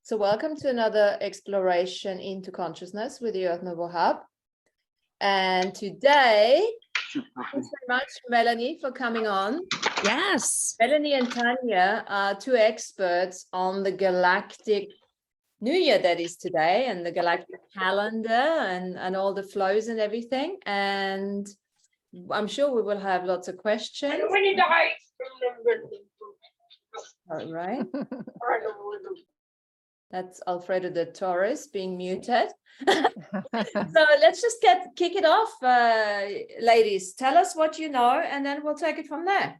So welcome to another exploration into consciousness with the Earth Nouveau Hub. And today, thanks very much, Melanie, for coming on. Yes. Melanie and Tanya are two experts on the Galactic New Year that is today, and the Galactic calendar and all the flows and everything. And I'm sure we will have lots of questions. All right. That's Alfredo de Torres being muted. So let's just kick it off, ladies. Tell us what you know, and then we'll take it from there.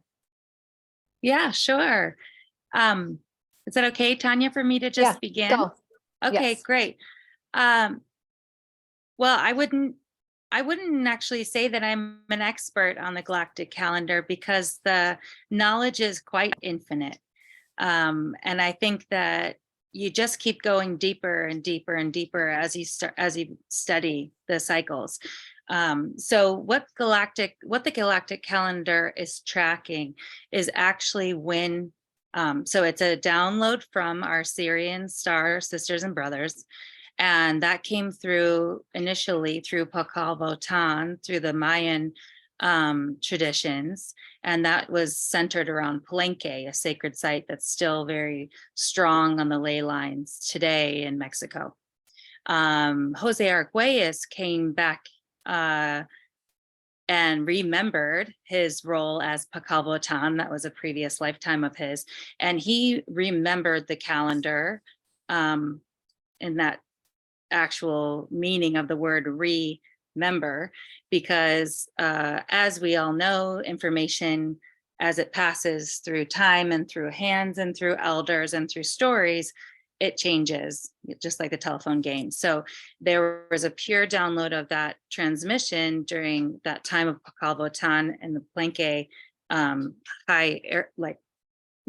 Yeah, sure. Is that okay, Tanya, for me to just begin? Go. Okay, Yes. great. Well, I wouldn't actually say that I'm an expert on the galactic calendar because the knowledge is quite infinite. And I think that you just keep going deeper and deeper and deeper as you study the cycles. So what the galactic calendar is tracking is actually when, so it's a download from our Sirian star sisters and brothers. And that came through initially through Pakal Votan, through the Mayan traditions. And that was centered around Palenque, a sacred site that's still very strong on the ley lines today in Mexico. Jose Arguelles came back and remembered his role as Pakal Votan. That was a previous lifetime of his. And he remembered the calendar in that actual meaning of the word remember, because as we all know, information as it passes through time and through hands and through elders and through stories, it changes, just like the telephone game. So there was a pure download of that transmission during that time of Pakal Votan and the Palenque like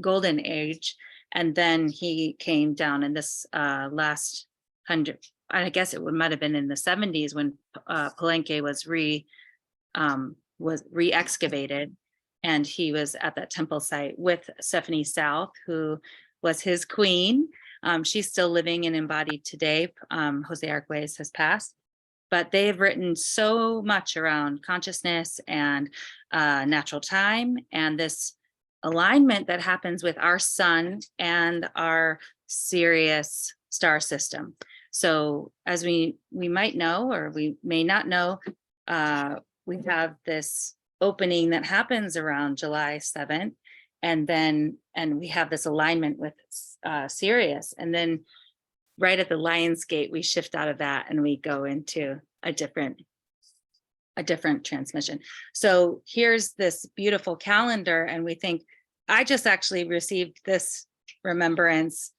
golden age. And then he came down in this last 100, I guess it might have been in the 70s when Palenque was re-excavated, and he was at that temple site with Stephanie South, who was his queen. She's still living and embodied today. Jose Arguelles has passed, but they have written so much around consciousness and natural time and this alignment that happens with our sun and our Sirius star system. So as we might know, or we may not know, we have this opening that happens around July 7th. And we have this alignment with Sirius. And then right at the Lion's Gate, we shift out of that and we go into a different transmission. So here's this beautiful calendar. And we think, I just actually received this remembrance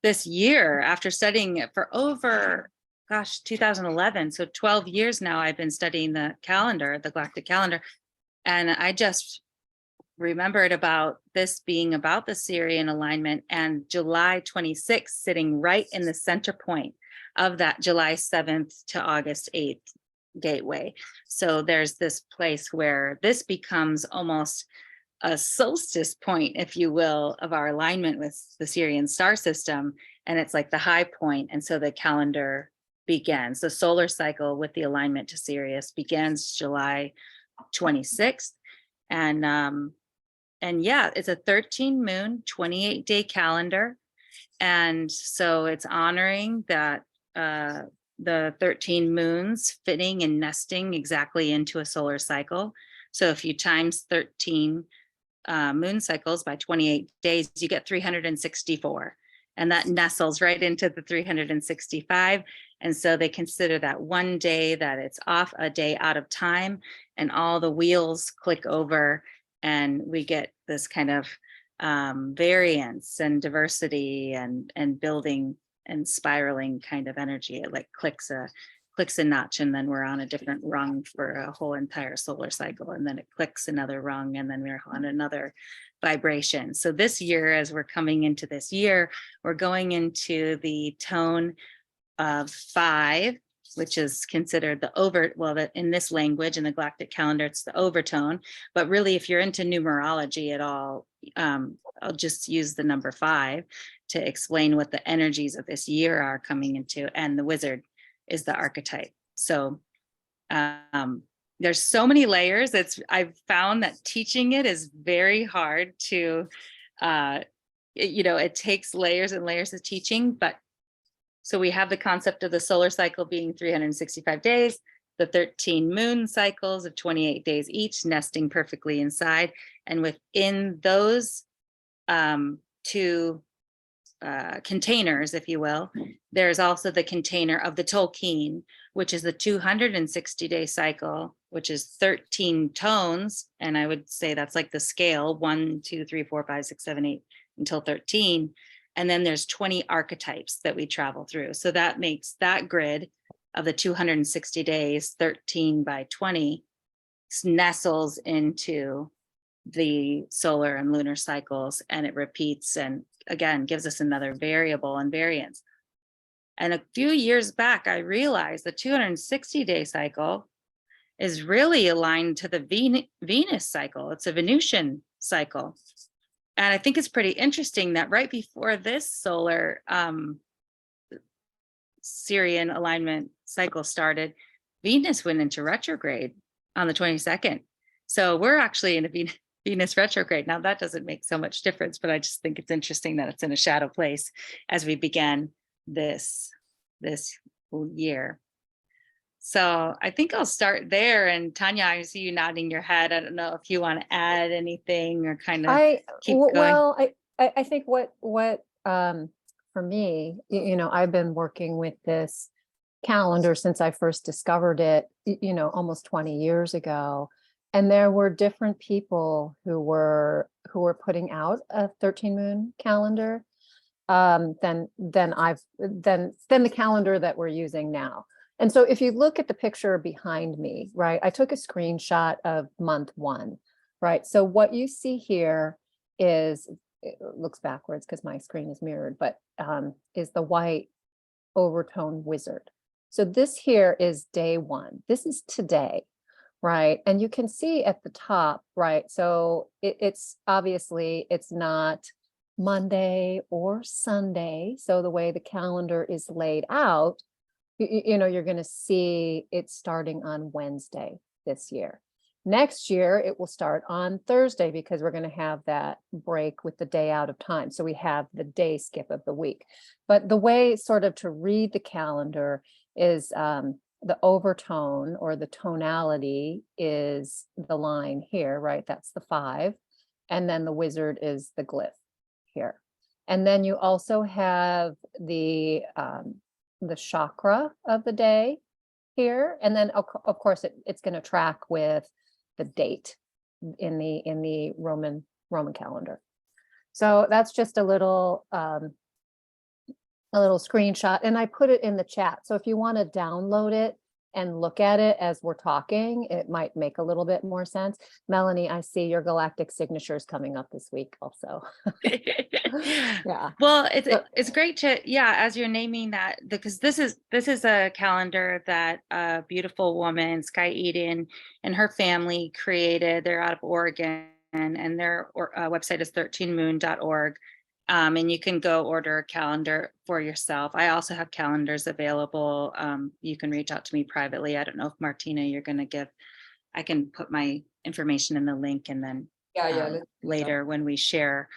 this year after studying it for over, 2011. So 12 years now I've been studying the calendar, the galactic calendar. And I just remembered about this being about the Sirian alignment and July 26th sitting right in the center point of that July 7th to August 8th gateway. So there's this place where this becomes almost a solstice point, if you will, of our alignment with the Sirian star system. And it's like the high point. And so the calendar begins. The solar cycle with the alignment to Sirius begins July 26th. And yeah, it's a 13 moon, 28-day calendar. And so it's honoring that the 13 moons fitting and nesting exactly into a solar cycle. So if you times 13 moon cycles by 28 days, you get 364. And that nestles right into the 365. And so they consider that one day that it's off, a day out of time, and all the wheels click over and we get this kind of variance and diversity and building and spiraling kind of energy. It like clicks a notch, and then we're on a different rung for a whole entire solar cycle, and then it clicks another rung, and then we're on another vibration. So this year, as we're coming into this year, we're going into the tone of 5, which is considered in this language, in the galactic calendar, it's the overtone. But really, if you're into numerology at all, I'll just use the number 5 to explain what the energies of this year are coming into. And the wizard is the archetype. So there's so many layers. I've found that teaching it is very hard to, it takes layers and layers of teaching. But so we have the concept of the solar cycle being 365 days, the 13 moon cycles of 28 days each, nesting perfectly inside. And within those 2 containers, if you will, there's also the container of the Tolkien, which is the 260-day cycle, which is 13 tones. And I would say that's like the scale 1, 2, 3, 4, 5, 6, 7, 8 until 13. And then there's 20 archetypes that we travel through. So that makes that grid of the 260 days, 13 by 20, nestles into the solar and lunar cycles, and it repeats and again gives us another variable and variance. And a few years back, I realized the 260-day cycle is really aligned to the Venus cycle. It's a Venusian cycle. And I think it's pretty interesting that right before this solar Syrian alignment cycle started, Venus went into retrograde on the 22nd. So we're actually in a Venus retrograde. Now that doesn't make so much difference, but I just think it's interesting that it's in a shadow place as we began this year. So I think I'll start there. And Tanya, I see you nodding your head. I don't know if you want to add anything or kind of keep going. Well, I think what for me, I've been working with this calendar since I first discovered it, almost 20 years ago. And there were different people who were putting out a 13 moon calendar than the calendar that we're using now. And so if you look at the picture behind me, right, I took a screenshot of month 1, right? So what you see here is, it looks backwards because my screen is mirrored, but is the white overtone wizard. So this here is day 1. This is today, right? And you can see at the top, right? So it's obviously, it's not Monday or Sunday. So the way the calendar is laid out, you're going to see it starting on Wednesday this year. Next year, it will start on Thursday because we're going to have that break with the day out of time. So we have the day skip of the week. But the way sort of to read the calendar is the overtone or the tonality is the line here, right? That's the 5. And then the wizard is the glyph here. And then you also have the chakra of the day here. And then of course it's going to track with the date in the Roman calendar. So that's just a little screenshot, and I put it in the chat. So if you want to download it and look at it as we're talking, it might make a little bit more sense. Melanie, I see your galactic signatures coming up this week also. Yeah. Well, it's great to, as you're naming that, because this is a calendar that a beautiful woman, Sky Eden, and her family created. They're out of Oregon, and their website is 13moon.org. And you can go order a calendar for yourself. I also have calendars available. You can reach out to me privately. I don't know if Martina, you're going to give, I can put my information in the link, and then later when we share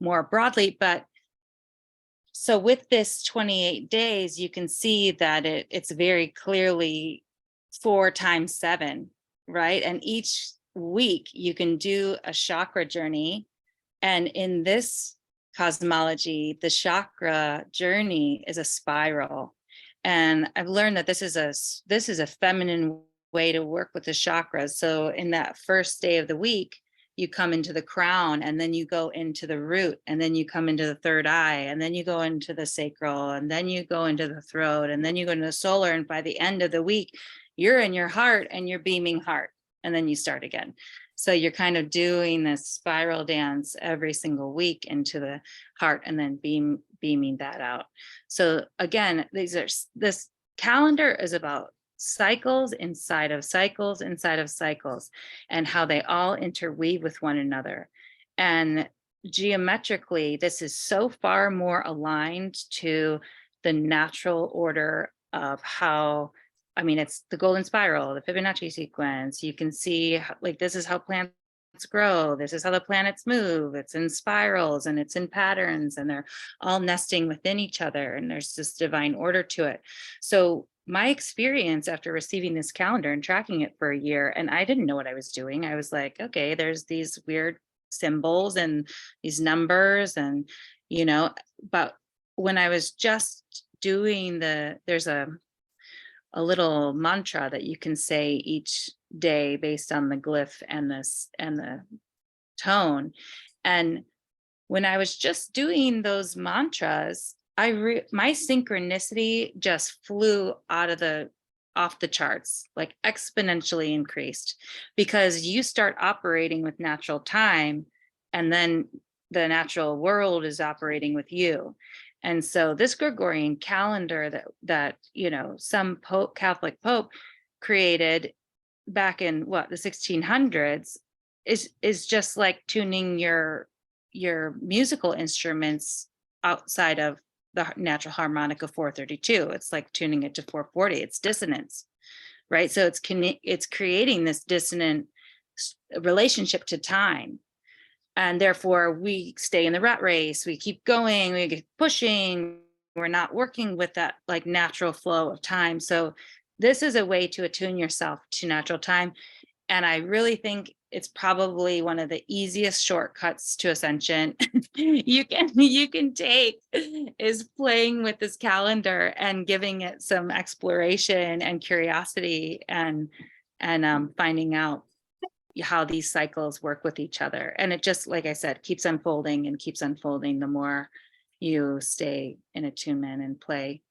more broadly. But so with this 28 days, you can see that it's very clearly 4 times 7, right? And each week you can do a chakra journey. And in this cosmology, the chakra journey is a spiral. And I've learned that this is a feminine way to work with the chakras. So in that first day of the week, you come into the crown, and then you go into the root, and then you come into the third eye, and then you go into the sacral, and then you go into the throat, and then you go into the solar. And by the end of the week, you're in your heart and you're beaming heart, and then you start again. So you're kind of doing this spiral dance every single week into the heart, and then beaming that out. So again, this calendar is about cycles inside of cycles inside of cycles, and how they all interweave with one another. And geometrically, this is so far more aligned to the natural order of how, I mean, it's the golden spiral, the Fibonacci sequence. You can see like this is how plants grow. This is how the planets move. It's in spirals and it's in patterns, and they're all nesting within each other. And there's this divine order to it. So my experience after receiving this calendar and tracking it for a year, and I didn't know what I was doing. I was like, okay, there's these weird symbols and these numbers, and, you know, but when I was just doing there's a little mantra that you can say each day based on the glyph and the tone. And when I was just doing those mantras, my synchronicity just flew off the charts, like exponentially increased, because you start operating with natural time, and then the natural world is operating with you. And so this Gregorian calendar that you know, some Catholic Pope created back in the 1600s is just like tuning your musical instruments outside of the natural harmonic of 432. It's like tuning it to 440. It's dissonance, right? So it's creating this dissonant relationship to time. And therefore we stay in the rat race. We keep going, we get pushing. We're not working with that like natural flow of time. So this is a way to attune yourself to natural time. And I really think it's probably one of the easiest shortcuts to ascension you can take, is playing with this calendar and giving it some exploration and curiosity, and finding out how these cycles work with each other. And it just, like I said, keeps unfolding and keeps unfolding the more you stay in attunement and play.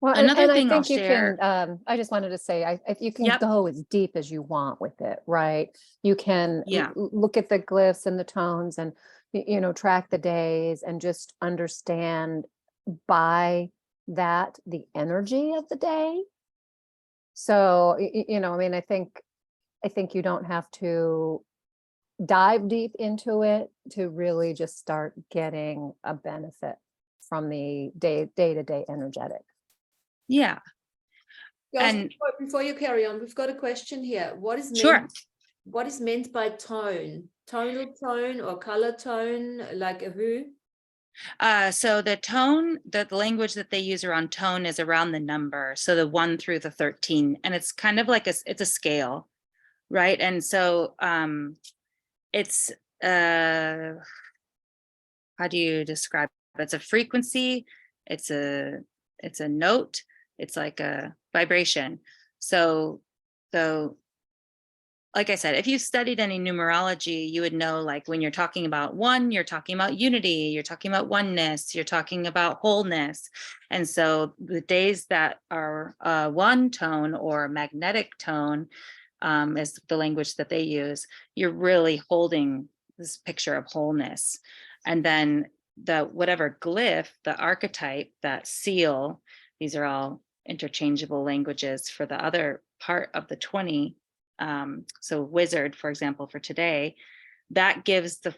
Well, Another and I thing I'll think you share. can, I just wanted to say, you can Yep. go as deep as you want with it, right? You can Yeah. look at the glyphs and the tones and, you know, track the days and just understand by that the energy of the day. So, you know, I mean, I think you don't have to dive deep into it to really just start getting a benefit from the day-to-day energetic. Yeah. Guys, And before you carry on, we've got a question here. What is sure. meant by tone? Tonal tone or color tone, like a who? So the tone, the language that they use around tone is around the number. So the 1 through the 13, and it's kind of like it's a scale, right? And so it's how do you describe it? It's a frequency, it's a note, it's like a vibration. So like I said, if you studied any numerology, you would know, like when you're talking about 1, you're talking about unity, you're talking about oneness, you're talking about wholeness. And so the days that are 1 tone or magnetic tone is the language that they use, you're really holding this picture of wholeness. And then the whatever glyph, the archetype, that seal, these are all interchangeable languages for the other part of the 20. So wizard, for example, for today, that gives the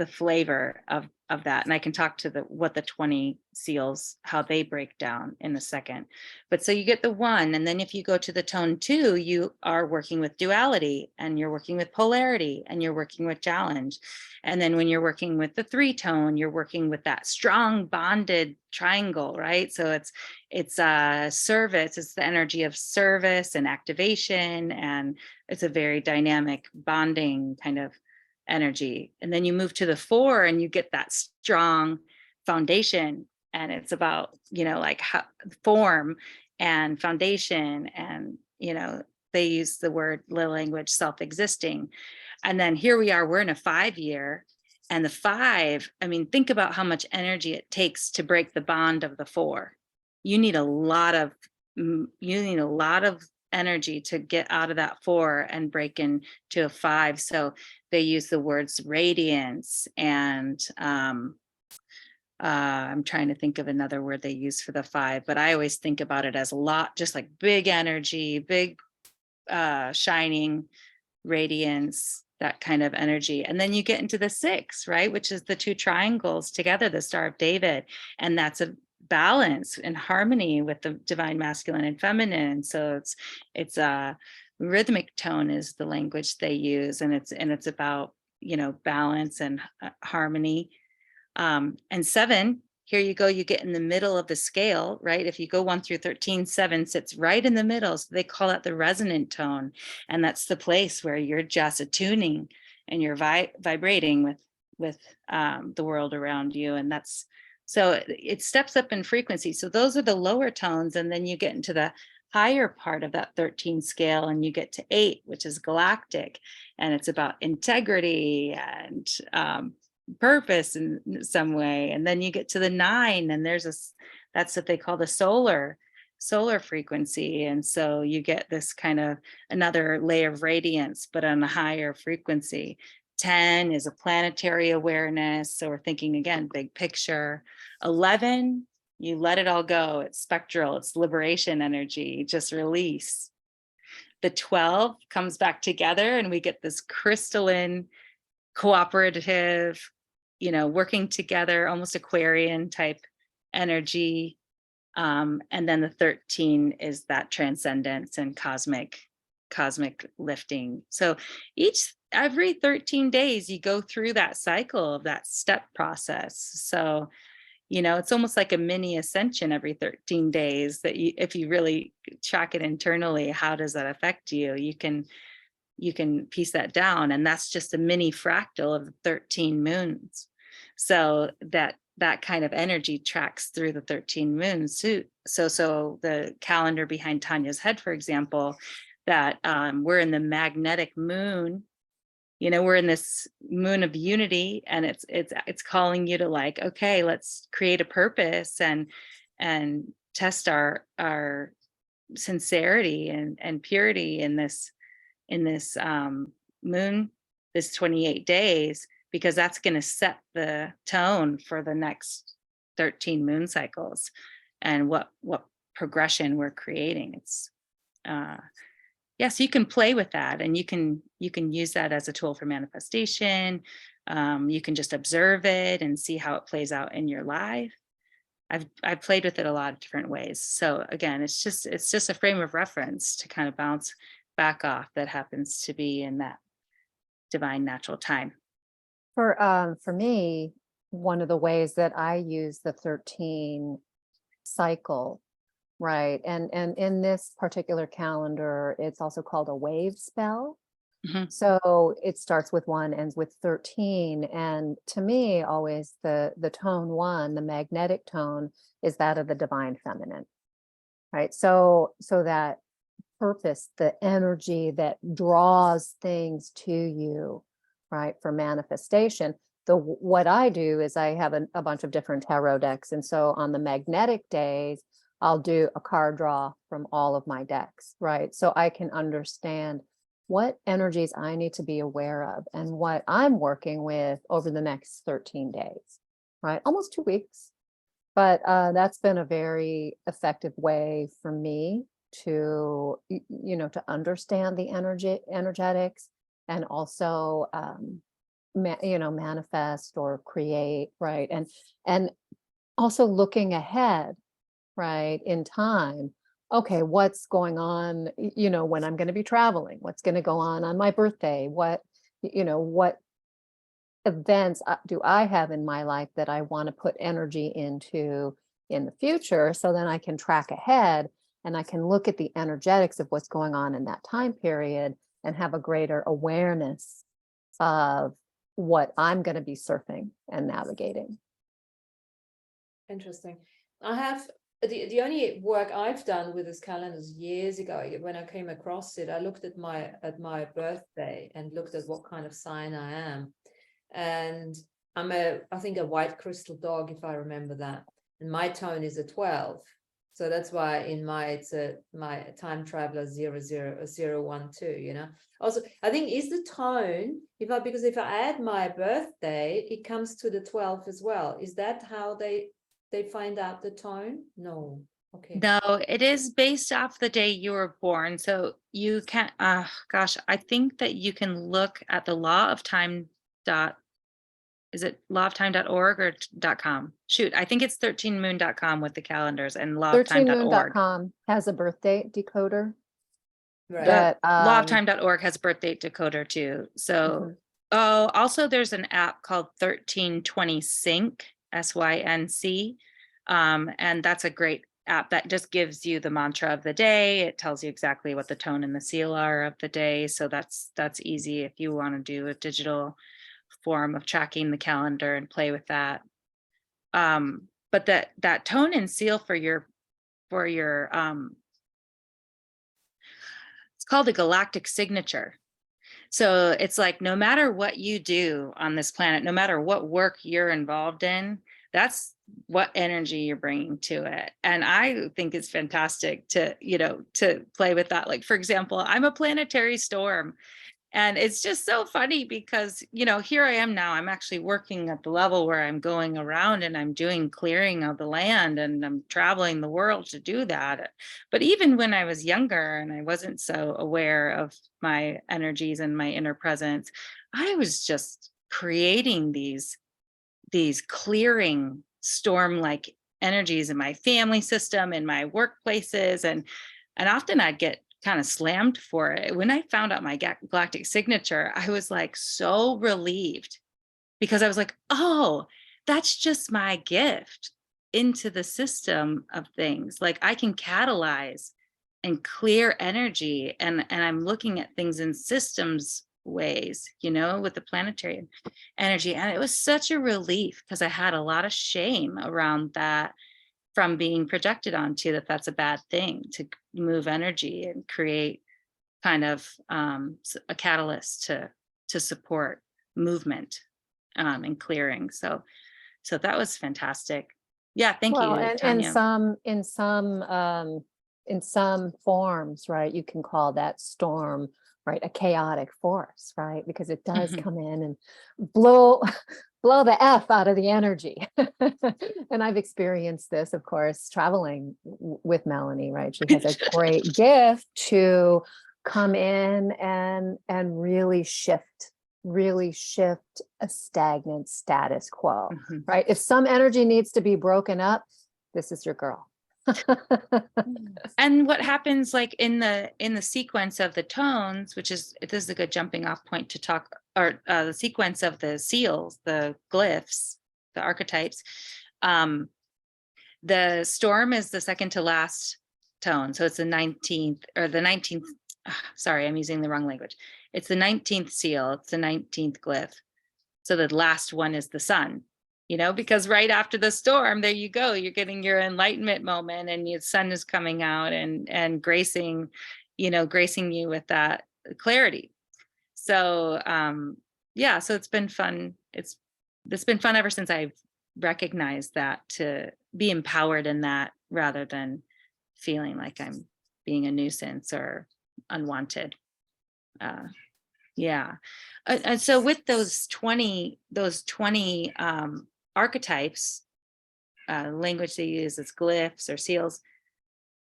flavor of that. And I can talk to what the 20 seals, how they break down in a second. But so you get the 1, and then if you go to the tone 2, you are working with duality, and you're working with polarity, and you're working with challenge. And then when you're working with the 3 tone, you're working with that strong bonded triangle, right? So it's service, it's the energy of service and activation, and it's a very dynamic bonding kind of energy. And then you move to the 4 and you get that strong foundation, and it's about, you know, like how, form and foundation, and, you know, they use the language self-existing. And then here we are, we're in a 5-year, and the 5, I mean, think about how much energy it takes to break the bond of the 4. You need a lot of energy to get out of that 4 and break into a 5. So they use the words radiance and I'm trying to think of another word they use for the 5, but I always think about it as a lot, just like big energy, big shining radiance, that kind of energy. And then you get into the 6, right, which is the 2 triangles together, the Star of David, and that's a balance and harmony with the divine masculine and feminine. So it's a rhythmic tone is the language they use, and it's about, you know, balance and harmony. And 7, here you go, you get in the middle of the scale, right? If you go 1 through 13, 7 sits right in the middle. So they call it the resonant tone. And that's the place where you're just attuning and you're vibrating with the world around you. And that's, so it steps up in frequency. So those are the lower tones. And then you get into the higher part of that 13 scale, and you get to 8, which is galactic. And it's about integrity and purpose in some way. And then you get to the 9, and that's what they call the solar frequency. And so you get this kind of another layer of radiance, but on a higher frequency. 10 is a planetary awareness. So we're thinking again, big picture. 11, you let it all go. It's spectral, it's liberation energy, just release. The 12 comes back together, and we get this crystalline, cooperative, you know, working together, almost Aquarian type energy. And then the 13 is that transcendence and cosmic lifting. So every 13 days you go through that cycle of that step process. So, you know, it's almost like a mini ascension every 13 days that if you really track it internally, how does that affect you? You can piece that down, and that's just a mini fractal of 13 moons. So that kind of energy tracks through the 13 moons too. So the calendar behind Tanya's head, for example, that we're in the magnetic moon, you know, we're in this moon of unity, and it's calling you to, like, okay, let's create a purpose and test our sincerity and purity in this moon, this 28 days, because that's going to set the tone for the next 13 moon cycles and what progression we're creating. It's yes, you can play with that, and you can use that as a tool for manifestation. You can just observe it and see how it plays out in your life. I've played with it a lot of different ways. So again, it's just a frame of reference to kind of bounce back off that happens to be in that divine natural time. For me, one of the ways that I use the 13 cycle, right, and in this particular calendar, it's also called a wave spell. Mhm. So it starts with 1, ends with 13, and to me, always the tone 1, the magnetic tone, is that of the divine feminine, right? So that purpose, the energy that draws things to you, right, for manifestation. What I do is I have a bunch of different tarot decks, and so on the magnetic days, I'll do a card draw from all of my decks, right? So I can understand what energies I need to be aware of and what I'm working with over the next 13 days, right? Almost 2 weeks. But that's been a very effective way for me to, to understand the energetics, and also, manifest or create, right? And also looking ahead, right, in time. Okay, what's going on, when I'm going to be traveling, what's going to go on my birthday, what events do I have in my life that I want to put energy into in the future, so then I can track ahead and I can look at the energetics of what's going on in that time period and have a greater awareness of what I'm going to be surfing and navigating. Interesting. I have the only work I've done with this calendar years ago. When I came across it, I looked at my birthday and looked at what kind of sign I am, and I think a white crystal dog, if I remember that, and my tone is a 12. So that's why in my time traveler 00012, you know. Also, I think is the tone, because if I add my birthday, it comes to the 12 as well. Is that how they find out the tone? No. Okay. No, it is based off the day you were born. So you can, gosh, I think that you can look at the law of time is it lawoftime.org or .com? Shoot, I think it's 13moon.com with the calendars and lawoftime.org. 13moon.com has a birth date decoder Right. that Lawoftime.org has a birth date decoder too. So, oh, also there's an app called 1320 Sync, SYNC. And that's a great app that just gives you the mantra of the day. It tells you exactly what the tone and the seal are of the day. So that's easy if you want to do a digital form of tracking the calendar and play with that. But that tone and seal for your it's called a galactic signature. So it's like, no matter what you do on this planet, no matter what work you're involved in, that's what energy you're bringing to it. And I think it's fantastic to play with that. Like, for example, I'm a planetary storm. And it's just so funny because, here I am now, I'm actually working at the level where I'm going around and I'm doing clearing of the land and I'm traveling the world to do that. But even when I was younger and I wasn't so aware of my energies and my inner presence, I was just creating these clearing storm-like energies in my family system, in my workplaces. And often I'd get kind of slammed for it. When I found out my galactic signature, I was like so relieved, because I was like, oh, that's just my gift into the system of things. Like, I can catalyze and clear energy, and I'm looking at things in systems ways, with the planetary energy. And it was such a relief, because I had a lot of shame around that, from being projected onto that's a bad thing to move energy and create kind of a catalyst to support movement and clearing. So that was fantastic. Yeah, thank you, and Tanya. in some forms, right, you can call that storm, right, a chaotic force, right, because it does come in and blow the F out of the energy. And I've experienced this, of course, traveling with Melanie, right? She has a great gift to come in and really shift a stagnant status quo, right? If some energy needs to be broken up, this is your girl. And what happens, like in the sequence of the tones, this is a good jumping off point to talk, or the sequence of the seals, the glyphs, the archetypes. The storm is the second to last tone, so it's the 19th. Sorry, I'm using the wrong language. It's the 19th seal. It's the 19th glyph. So the last one is the sun. Because right after the storm, there you go, you're getting your enlightenment moment, and your sun is coming out and gracing you with that clarity. So so it's been fun. It's been fun ever since I've recognized that, to be empowered in that, rather than feeling like I'm being a nuisance or unwanted. And so with those 20 archetypes, language they use is glyphs or seals,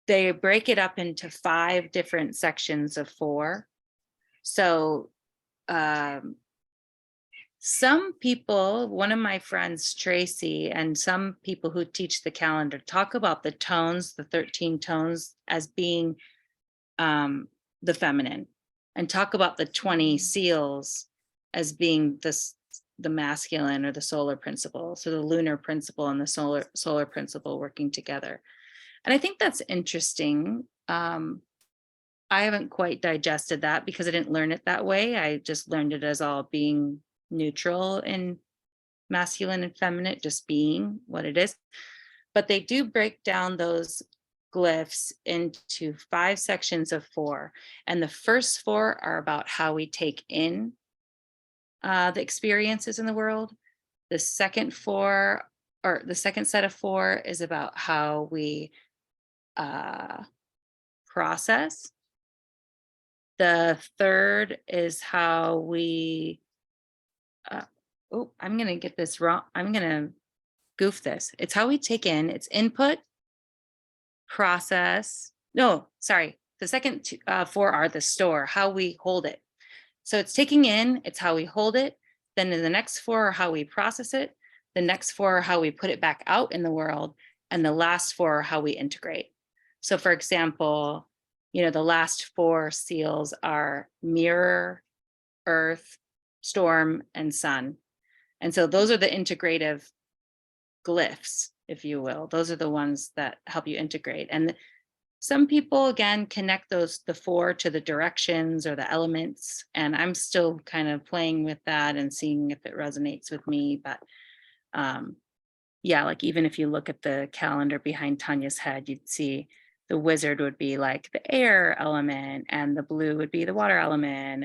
they break it up into 5 different sections of 4. So some people, one of my friends, Tracy, and some people who teach the calendar talk about the tones, the 13 tones, as being the feminine, and talk about the 20 seals as being the masculine, or the solar principle. So the lunar principle and the solar principle working together. And I think that's interesting. I haven't quite digested that, because I didn't learn it that way. I just learned it as all being neutral in masculine and feminine, just being what it is. But they do break down those glyphs into 5 sections of 4. And the first 4 are about how we take in the experiences in the world. The second set of 4 is about how we process. The third is how we, I'm going to get this wrong. I'm going to goof this. It's how we take in, it's input, process. No, sorry. The second four are the store, how we hold it. So it's taking in, it's how we hold it. Then in the next four are how we process it. The next four are how we put it back out in the world. And the last four are how we integrate. So for example, the last four seals are mirror, earth, storm, and sun. And so those are the integrative glyphs, if you will. Those are the ones that help you integrate. And some people, again, connect the four to the directions or the elements. And I'm still kind of playing with that and seeing if it resonates with me. But yeah, like even if you look at the calendar behind Tanya's head, you'd see the wizard would be like the air element, and the blue would be the water element,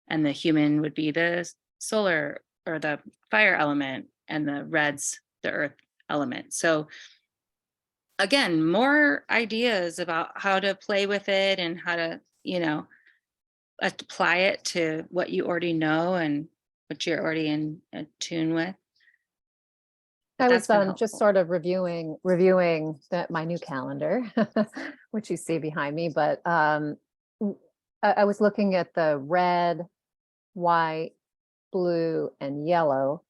and the human would be the solar or the fire element, and the red's the earth element. So again, more ideas about how to play with it and how to, apply it to what you already know and what you're already in tune with. I was That's been just helpful. sort of reviewing my new calendar, which you see behind me. But I was looking at the red, white, blue, and yellow,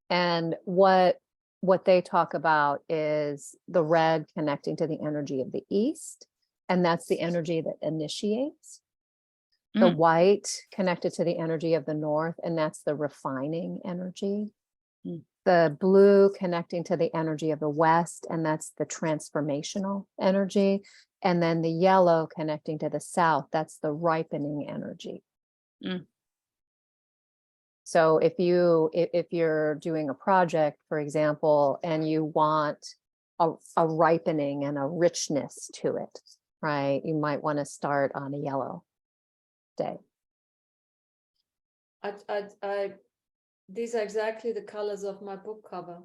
and what they talk about is the red connecting to the energy of the east, and that's the energy that initiates. The white connected to the energy of the north, and that's the refining energy. The blue connecting to the energy of the west, and that's the transformational energy. And then the yellow connecting to the south, that's the ripening energy. So if you're doing a project, for example, and you want a ripening and a richness to it, right? You might want to start on a yellow day. These are exactly the colors of my book cover.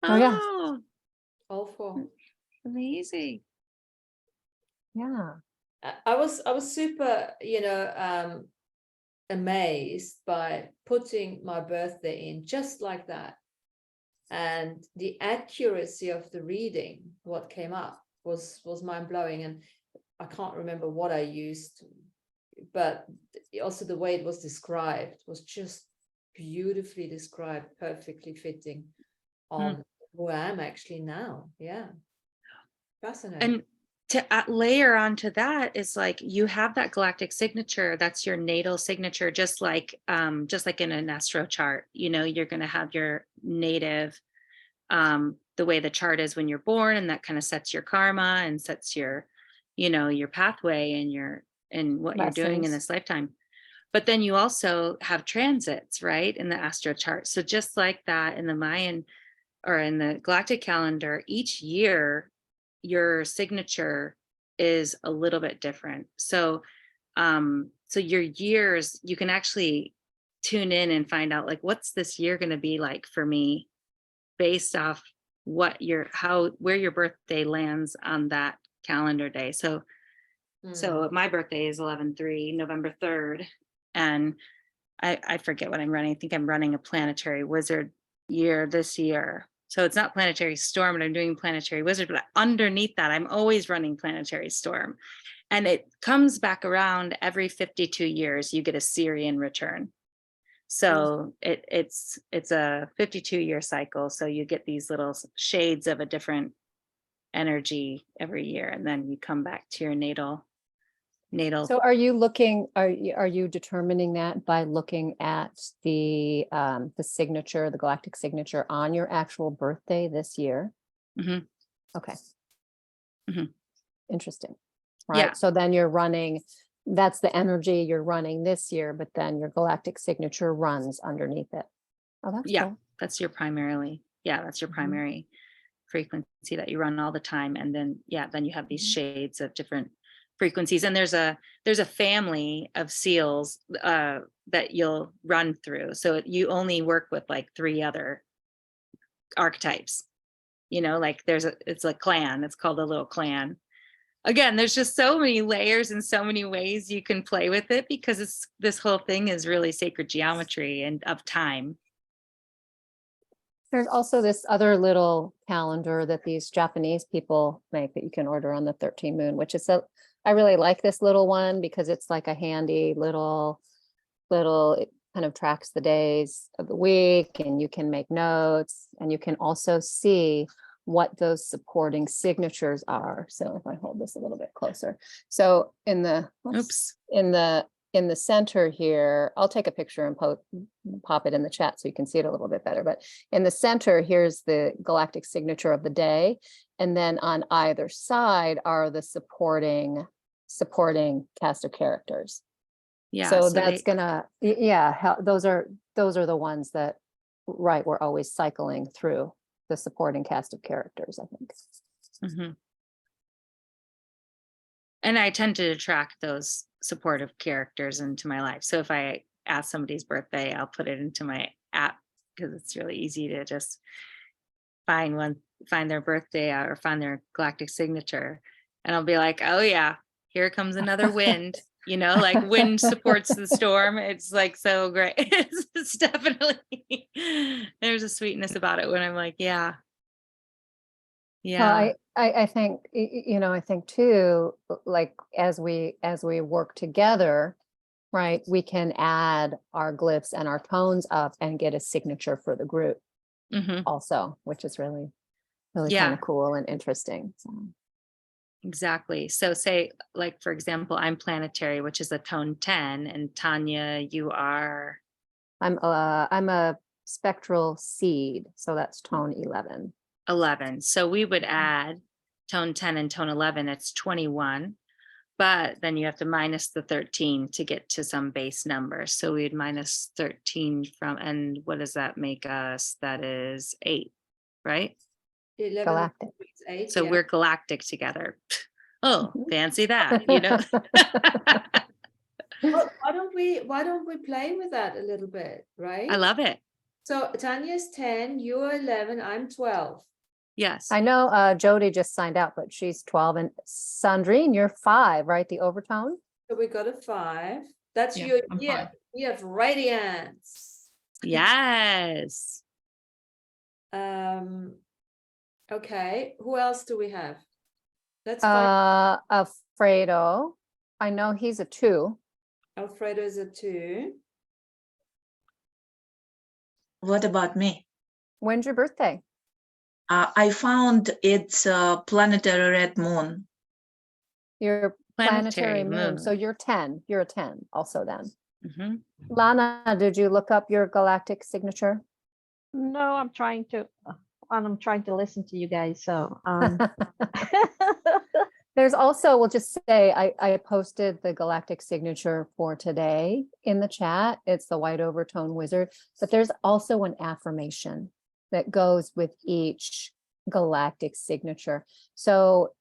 Oh, yeah. All four. Amazing. Yeah. I was super, amazed by putting my birthday in just like that. And the accuracy of the reading, what came up was mind-blowing. And I can't remember what I used, but also the way it was described was just beautifully described, perfectly fitting on who I am actually now. Yeah. Fascinating. And to layer onto that is like you have that galactic signature. That's your natal signature, just like in an astro chart. You're going to have your native, the way the chart is when you're born, and that kind of sets your karma and sets your, your pathway and what you're doing in this lifetime. But then you also have transits, right, in the astro chart. So just like that in the Mayan or in the galactic calendar, each year your signature is a little bit different. So your years, you can actually tune in and find out, like, what's this year going to be like for me based off where your birthday lands on that calendar day. So my birthday is 11/3, November 3rd. And I forget what I'm running. I think I'm running a planetary wizard year this year. So it's not planetary storm, but I'm doing planetary wizard. But underneath that, I'm always running planetary storm. And it comes back around every 52 years, you get a Syrian return. So it's a 52-year cycle. So you get these little shades of a different energy every year. And then you come back to your natal. So are you determining that by looking at the signature, the galactic signature on your actual birthday this year? Mm-hmm. Okay. Mm-hmm. Interesting. Right. Yeah. So then that's the energy you're running this year, but then your galactic signature runs underneath it. Oh, that's cool. That's your primary frequency that you run all the time. And then you have these shades of different frequencies, and there's a family of seals that you'll run through. So you only work with like 3 other archetypes. you know, like it's a clan, it's called a little clan. Again, there's just so many layers and so many ways you can play with it, because this whole thing is really sacred geometry and of time. There's also this other little calendar that these Japanese people make that you can order on the 13 moon, which is I really like this little one because it's like a handy little, it kind of tracks the days of the week, and you can make notes, and you can also see what those supporting signatures are. So if I hold this a little bit closer. So in the in the center here, I'll take a picture and pop it in the chat so you can see it a little bit better. But in the center, here's the galactic signature of the day. And then on either side are the supporting cast of characters. Yeah. So that's those are the ones that, right, we're always cycling through the supporting cast of characters, I think. Mm-hmm. And I tend to attract those supportive characters into my life. So if I ask somebody's birthday, I'll put it into my app because it's really easy to just find their birthday or find their galactic signature. And I'll be like, oh yeah, here comes another wind, you know, like wind supports the storm. It's like so great. It's definitely, there's a sweetness about it when I'm like, yeah. Well, I think, I think too, like as we work together, right, we can add our glyphs and our tones up and get a signature for the group also, which is really kind of cool and interesting. So. Exactly. So say, like, for example, I'm planetary, which is a tone 10, and Tanya, you are? I'm a spectral seed, so that's tone 11. 11. So we would add tone 10 and tone 11, it's 21, but then you have to minus the 13 to get to some base number. So we'd minus 13 from, and what does that make us? That is 8, right? 11 galactic. 8, so we're galactic together. Oh, fancy that, you know. Well, why don't we play with that a little bit, right? I love it. So Tanya's 10, you're 11, I'm 12. Yes. I know Jody just signed out, but she's 12, and Sandrine, you're 5, right? The overtone. So we got a 5. That's Yeah, your I'm year. 5. You have radiance. Yes. Okay. Who else do we have? That's 5. Alfredo. I know he's a 2. Alfredo is a 2. What about me? When's your birthday? I found it's a planetary red moon. Your planetary moon. moon. So you're 10. You're a 10 also then. Mm-hmm. Lana, did you look up your galactic signature? No, I'm trying to listen to you guys. So There's also, we'll just say, I posted the galactic signature for today in the chat. It's the White Overtone Wizard, but there's also an affirmation that goes with each galactic signature. So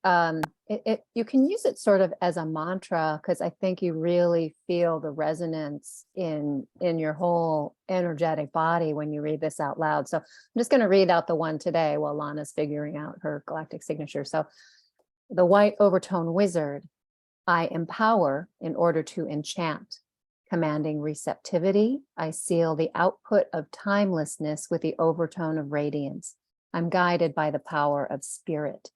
you can use it sort of as a mantra, because I think you really feel the resonance in your whole energetic body when you read this out loud. So I'm just going to read out the one today while Lana's figuring out her galactic signature. So the White Overtone Wizard, I empower in order to enchant. Commanding receptivity, I seal the output of timelessness with the overtone of radiance. I'm guided by the power of spirit.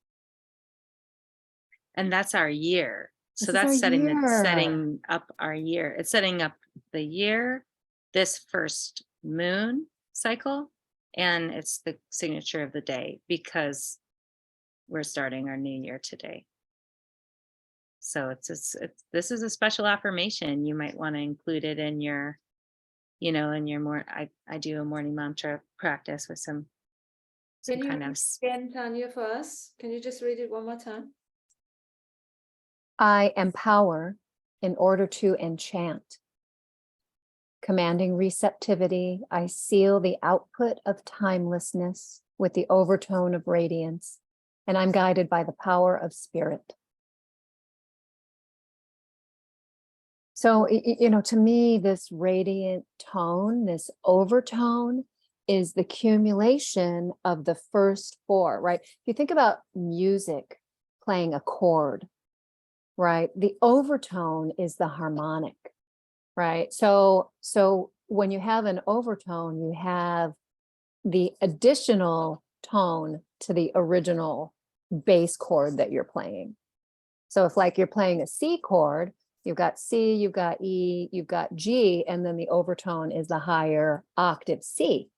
And that's our year. So This is that's our setting up our year. It's setting up the year, this first moon cycle, and it's the signature of the day, because we're starting our new year today. So this is a special affirmation. You might want to include it in your, I do a morning mantra practice with some Can you kind read of. again, Tanya, for us? Can you just read it one more time? I empower in order to enchant. Commanding receptivity, I seal the output of timelessness with the overtone of radiance, and I'm guided by the power of spirit. So, to me, this radiant tone, this overtone, is the accumulation of the first four, right? If you think about music playing a chord, right? The overtone is the harmonic, right? So when you have an overtone, you have the additional tone to the original bass chord that you're playing. So if like you're playing a C chord, you've got C, you've got E, you've got G, and then the overtone is the higher octave C,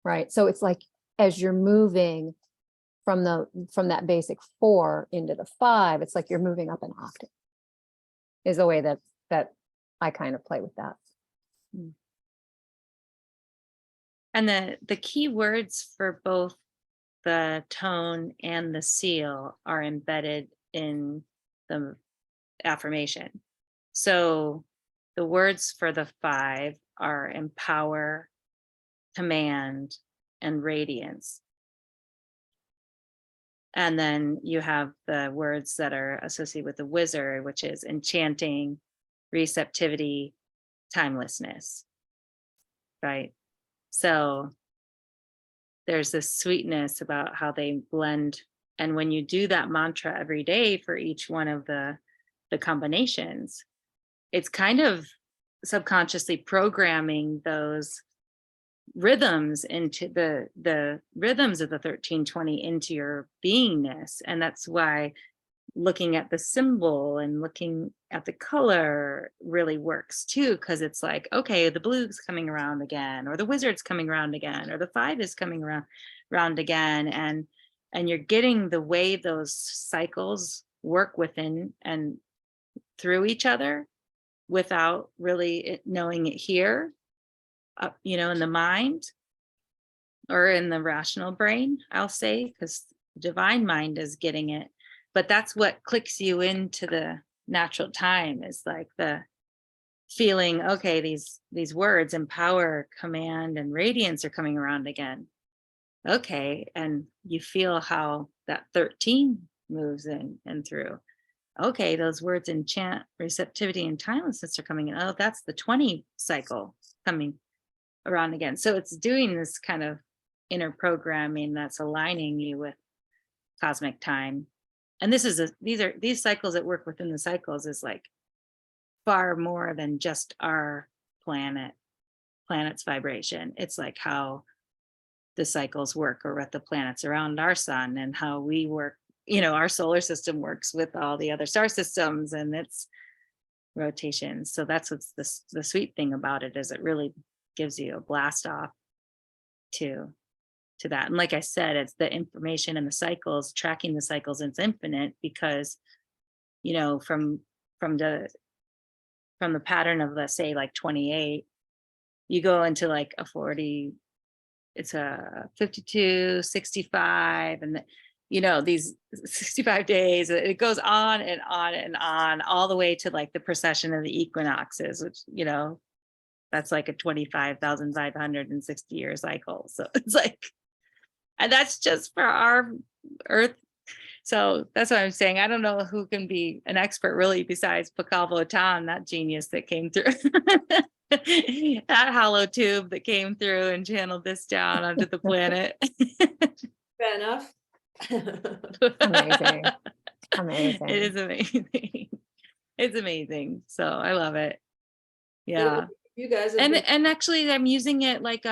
right? So it's like as you're moving from that basic 4 into the 5, it's like you're moving up an octave, is the way that I kind of play with that. And the key words for both the tone and the seal are embedded in the affirmation. So the words for the 5 are empower, command, and radiance. And then you have the words that are associated with the wizard, which is enchanting, receptivity, timelessness, right? So there's this sweetness about how they blend. And when you do that mantra every day for each one of the combinations, it's kind of subconsciously programming those rhythms into the rhythms of the 1320 into your beingness. And that's why looking at the symbol and looking at the color really works too, because it's like, okay, the blue's coming around again, or the wizard's coming around again, or the 5 is coming around again, and you're getting the way those cycles work within and through each other without really knowing it here, in the mind or in the rational brain, I'll say, because divine mind is getting it. But that's what clicks you into the natural time, is like the feeling, okay, these words, empower, command, and radiance, are coming around again. Okay, and you feel how that 13 moves in and through. Okay, those words enchant, receptivity, and timelessness are coming in. Oh, that's the 20 cycle coming around again. So it's doing this kind of inner programming that's aligning you with cosmic time. And these cycles that work within the cycles is like far more than just our planet's vibration. It's like how the cycles work, or what the planets around our sun, and how we work, our solar system works with all the other star systems and its rotations. So that's what's the sweet thing about it, is it really gives you a blast off to that. And like I said, it's the information and the cycles, tracking the cycles, it's infinite, because from the pattern of, let's say, like 28, you go into like a 40, it's a 52, 65, and these 65 days, it goes on and on and on, all the way to like the precession of the equinoxes, which that's like a 25,560 year cycle. So it's like, and that's just for our Earth. So that's what I'm saying. I don't know who can be an expert really besides Pakavo Tan, that genius that came through. That hollow tube that came through and channeled this down onto the planet. Fair enough. Amazing. Amazing. It is amazing. It's amazing. So I love it. Yeah. You guys have And actually I'm using it like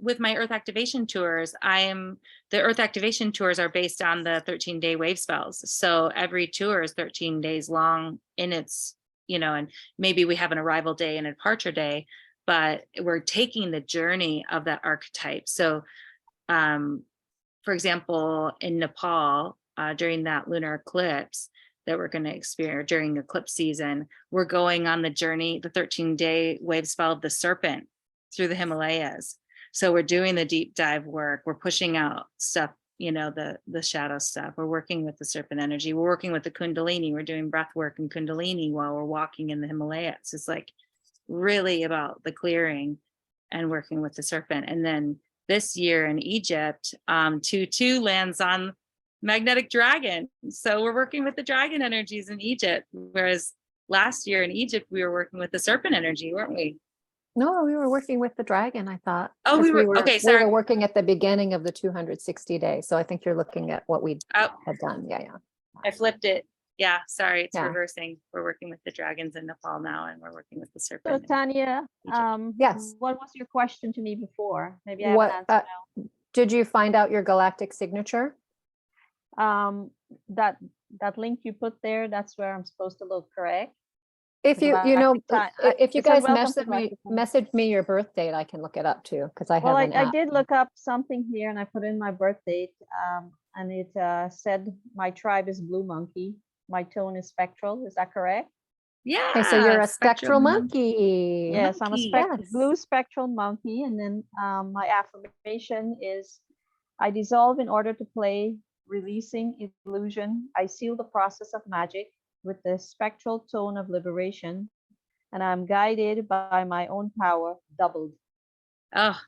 with my Earth activation tours. The Earth activation tours are based on the 13-day wave spells. So every tour is 13 days long in its, and maybe we have an arrival day and a departure day, but we're taking the journey of that archetype. So for example, in Nepal, during that lunar eclipse that we're going to experience during eclipse season, we're going on the journey, the 13-day wave spell of the serpent through the Himalayas. So we're doing the deep dive work. We're pushing out stuff, the shadow stuff. We're working with the serpent energy. We're working with the Kundalini. We're doing breath work and Kundalini while we're walking in the Himalayas. It's like really about the clearing and working with the serpent. And then this year in Egypt, 2-2 lands on magnetic dragon. So we're working with the dragon energies in Egypt, whereas last year in Egypt we were working with the serpent energy, weren't we? No, we were working with the dragon, I thought. Oh, 'cause we were, okay, We sorry. were working at the beginning of the 260 days. So I think you're looking at what we Oh, had done. Yeah, yeah. I flipped it. Yeah, sorry, it's Yeah. reversing. We're working with the dragons in Nepal now, and we're working with the So serpent. in Tanya, Egypt. Yes. what was your question to me before? Maybe I have an What, answer did you find out your galactic signature? now. That link you put there, that's where I'm supposed to look, correct? If you know, if you it says guys welcome to Galactic Time. message me your birth date, I can look it up too, because I have Well, an I app. did look up something here and I put in my birth date, and it said my tribe is blue monkey. My tone is spectral. Is that correct? Yeah. Okay, so you're a spectral spectral monkey. Yes, I'm a Monkey. Yes. blue spectral monkey. And then my affirmation is I dissolve in order to play, releasing illusion. I seal the process of magic with the spectral tone of liberation. And I'm guided by my own power, doubled. Oh,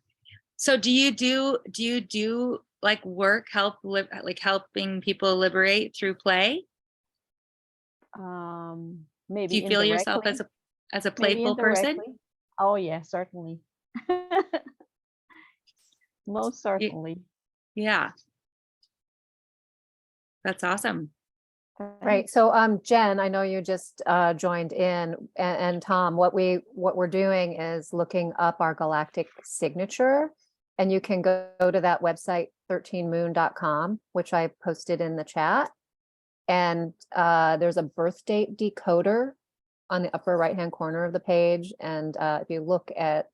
so do you do like work, like helping people liberate through play? Maybe Do you feel yourself indirectly, as a maybe playful person? indirectly. Oh yeah, certainly. Most certainly. Yeah. That's awesome. Right. So Jen, I know you just joined in, and Tom, what we're doing is looking up our galactic signature, and you can go to that website 13moon.com, which I posted in the chat. And there's a birth date decoder on the upper right hand corner of the page. And if you look at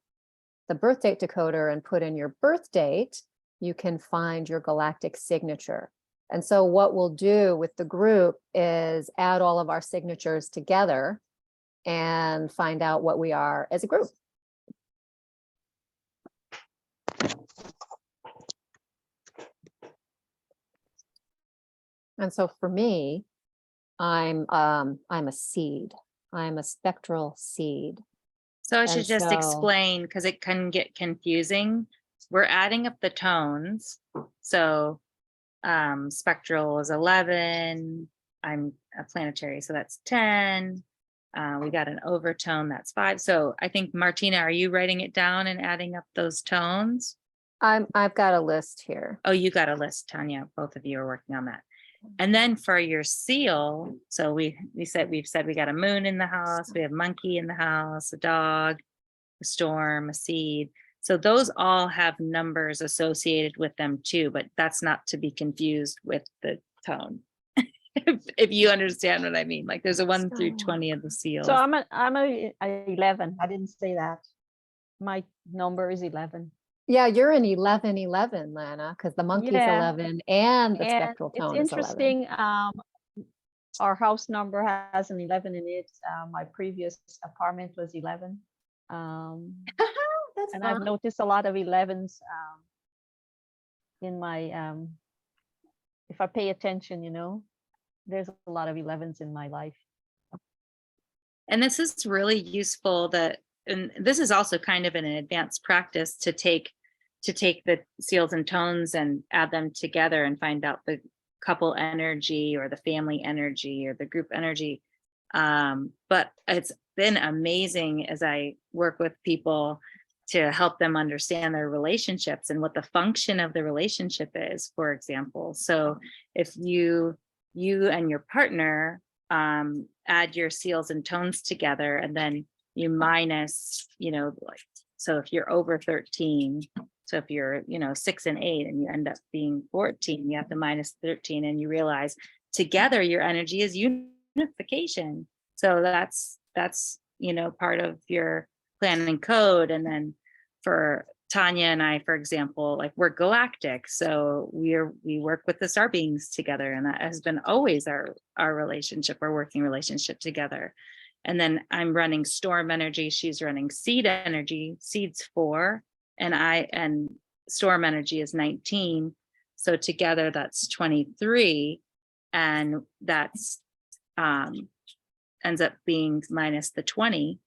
the birth date decoder and put in your birth date, you can find your galactic signature. And so what we'll do with the group is add all of our signatures together and find out what we are as a group. And so for me, I'm a seed. I'm a spectral seed. So I should And just so- explain, because it can get confusing. We're adding up the tones. So spectral is 11. I'm a planetary, so that's 10. We got an overtone, that's 5. So I think, Martina, are you writing it down and adding up those tones? I've got a list here. Oh, you got a list, Tanya. Both of you are working on that. And then for your seal, so we've said we got a moon in the house, we have monkey in the house, a dog, a storm, a seed. So those all have numbers associated with them too, but that's not to be confused with the tone. if you understand what I mean, like there's a 1 through 20 of the seal. So I'm a 11. I didn't say that. My number is 11. Yeah, you're an 11-11, Lana, because the monkey's Yeah. 11 and the And spectral it's tone is 11. interesting. Our house number has an 11 in it. My previous apartment was 11. That's And fun. I've noticed a lot of 11s in my, if I pay attention, there's a lot of 11s in my life. And this is really useful and this is also kind of an advanced practice to take the seals and tones and add them together and find out the couple energy or the family energy or the group energy. But it's been amazing as I work with people to help them understand their relationships and what the function of the relationship is, for example. So if you and your partner add your seals and tones together, and then you minus, like, so if you're over 13, so if you're, 6 and 8 and you end up being 14, you have to minus 13, and you realize together your energy is unification. So that's part of your planning code. And then for Tanya and I, for example, like we're galactic, so we work with the star beings together, and that has been always our relationship, our working relationship together. And then I'm running storm energy, she's running seed energy, seeds 4, and storm energy is 19. So together that's 23, and that's ends up being minus the 20.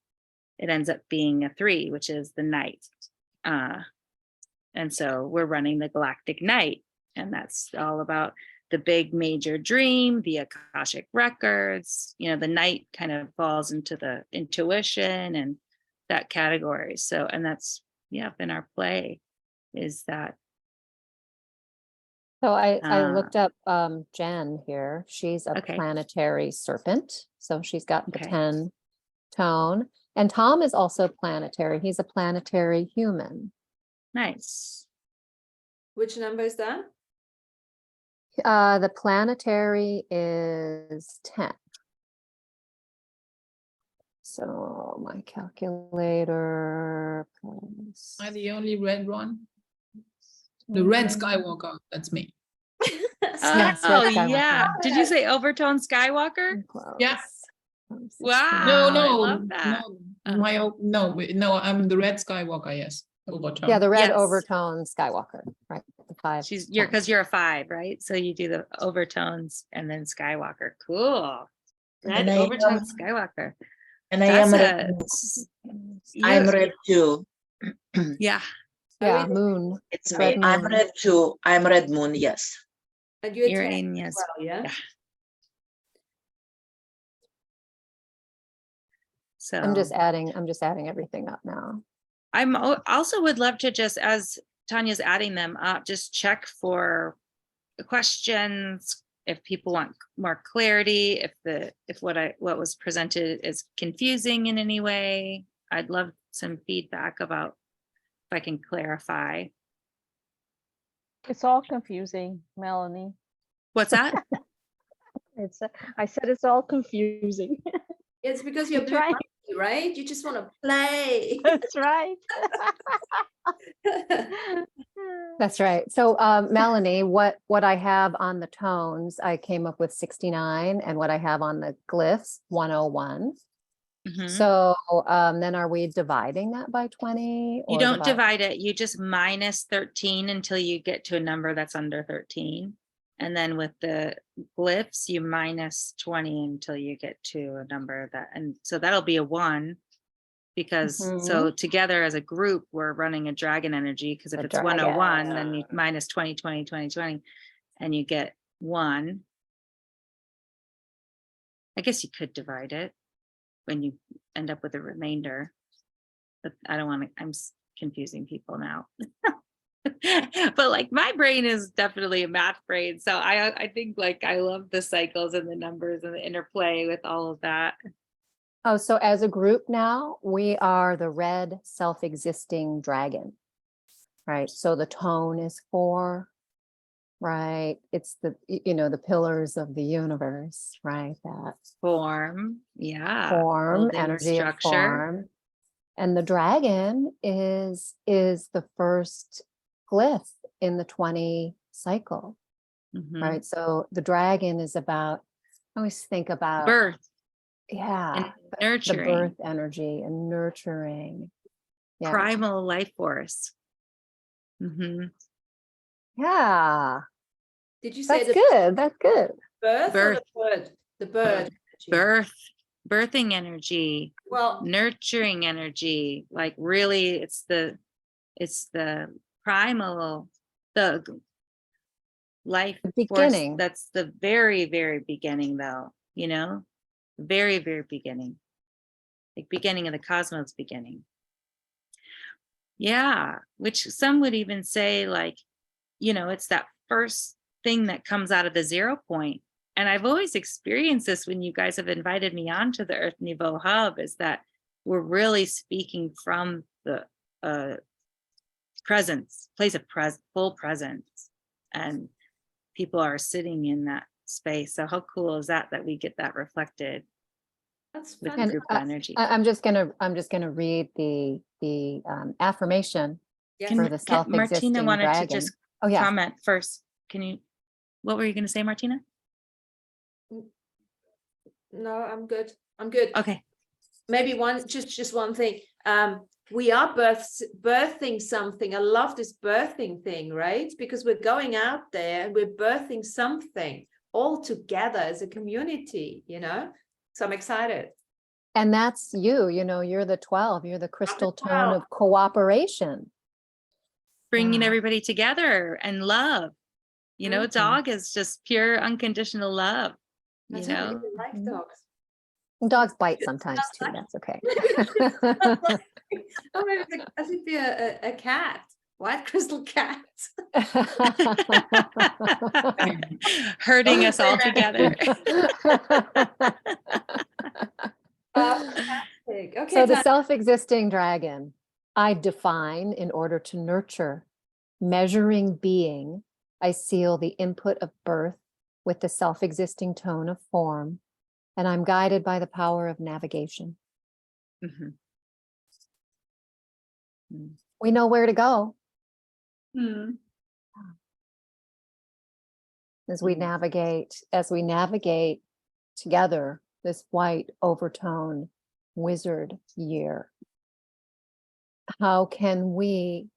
It ends up being a 3, which is the night. And so we're running the galactic night, and that's all about the big major dream, the Akashic records. The night kind of falls into the intuition and that category. So, and that's, yeah, been our play is that. So I Ah. looked up Jen here. She's a Okay. planetary serpent. So she's got the Okay. 10 tone. And Tom is also planetary. He's a planetary human. Nice. Which number is that? The planetary is 10. So my calculator plus Am I the only red one? The red Skywalker, that's me. Yes, Oh, Red Skywalker. yeah. Did you say Overtone Skywalker? Yeah. Wow. No, I no, love that. no, I'm the red Skywalker, yes. Overtone. Yeah, the red Yes. overtone Skywalker, right? The 5. You're 10. because you're a 5, right? So you do the overtones and then Skywalker. Cool. Red And I overtone am- Skywalker. And I am That's red. I'm you're- red too. Yeah. Yeah, moon. It's Red me. I'm moon. red too. I'm red moon, yes. And you're You're 10 in, as yes. well, yeah? Yeah. So I'm just adding everything up now. Also would love to just, as Tanya's adding them up, just check for the questions, if people want more clarity, if what was presented is confusing in any way. I'd love some feedback about if I can clarify. It's all confusing, Melanie. What's that? I said it's all confusing. It's because you're That's blue right. monkey, right? You just want to play. That's right. That's right. So Melanie, what I have on the tones, I came up with 69, and what I have on the glyphs, 101. Mhm. So then are we dividing that by 20? You or don't divide it, you just minus 13 until you get to a number that's under 13. And then with the glyphs, you minus 20 until you get to a number that, and so that'll be a 1. Because so together as a group, we're running a dragon energy, because if A it's 101, then dragon. you minus 20, 20, 20, 20, and you get 1. I guess you could divide it when you end up with a remainder, but I don't want to, confusing people now. But like my brain is definitely a math brain. So I think like I love the cycles and the numbers and the interplay with all of that. Oh, so as a group now, we are the red self-existing dragon, right? So the tone is 4, right? It's the, the pillars of the universe, right? That Form, yeah. form, Holding energy of structure. form. And the dragon is the first glyph in the 20 cycle, Mhm. right? So the dragon is about, I always think about Birth yeah, and the nurturing, birth energy and nurturing. Yeah. primal life force. Mhm. Yeah, Did you say that's the good. That's good. birth or Birth. the bird? The bird. Birth, birthing energy, Well, nurturing energy, like really it's the primal, the life The force. beginning. That's the very, very beginning though, very, very beginning, like beginning of the cosmos beginning. Yeah, which some would even say like, it's that first thing that comes out of the 0 point. And I've always experienced this when you guys have invited me on to the Earth Nouveau Hub, is that we're really speaking from the presence, place of full presence. And people are sitting in that space. So how cool is that we get that reflected that's with fun. the group energy? I'm just gonna read the affirmation Yes. for the self-existing Martina wanted dragon. to just Oh yeah, comment first. What were you going to say, Martina? No, I'm good. I'm good. Okay. Maybe just one thing. We are birthing something. I love this birthing thing, right? Because we're going out there and we're birthing something all together as a community, So I'm excited. and that's you're the 12. You're the crystal tone 12. of cooperation. Bringing Yeah. everybody together and love. Mhm. Dog is just pure unconditional love. I don't really like Mhm. dogs. Dogs bite sometimes too, that's okay. Oh, maybe I think be a cat, white crystal cat. Hurting us all together. Fantastic. Okay, So the Tanya. self-existing dragon, I define in order to nurture, measuring being. I seal the input of birth with the self-existing tone of form, and I'm guided by the power of navigation. Mhm. Mm. We know where to go as we navigate together this white overtone wizard year. How can we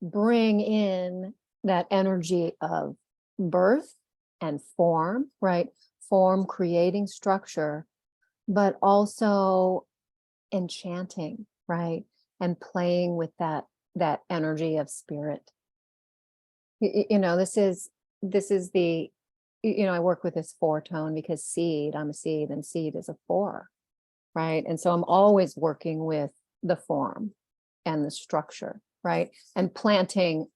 bring in that energy of birth and form, right? Form creating structure, but also enchanting, right? And playing with that energy of spirit. You know, this is the, you know, I work with this 4-tone because seed, I'm a seed, and seed is a 4, right? And so I'm always working with the form and the structure, right? And planting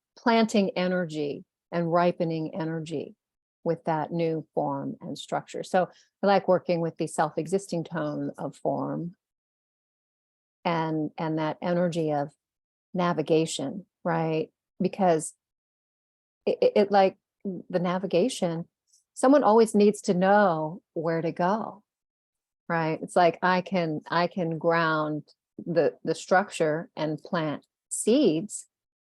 energy and ripening energy with that new form and structure. So I like working with the self-existing tone of form and that energy of navigation, right? Because it like the navigation, someone always needs to know where to go, right? It's like I can ground the structure and plant seeds,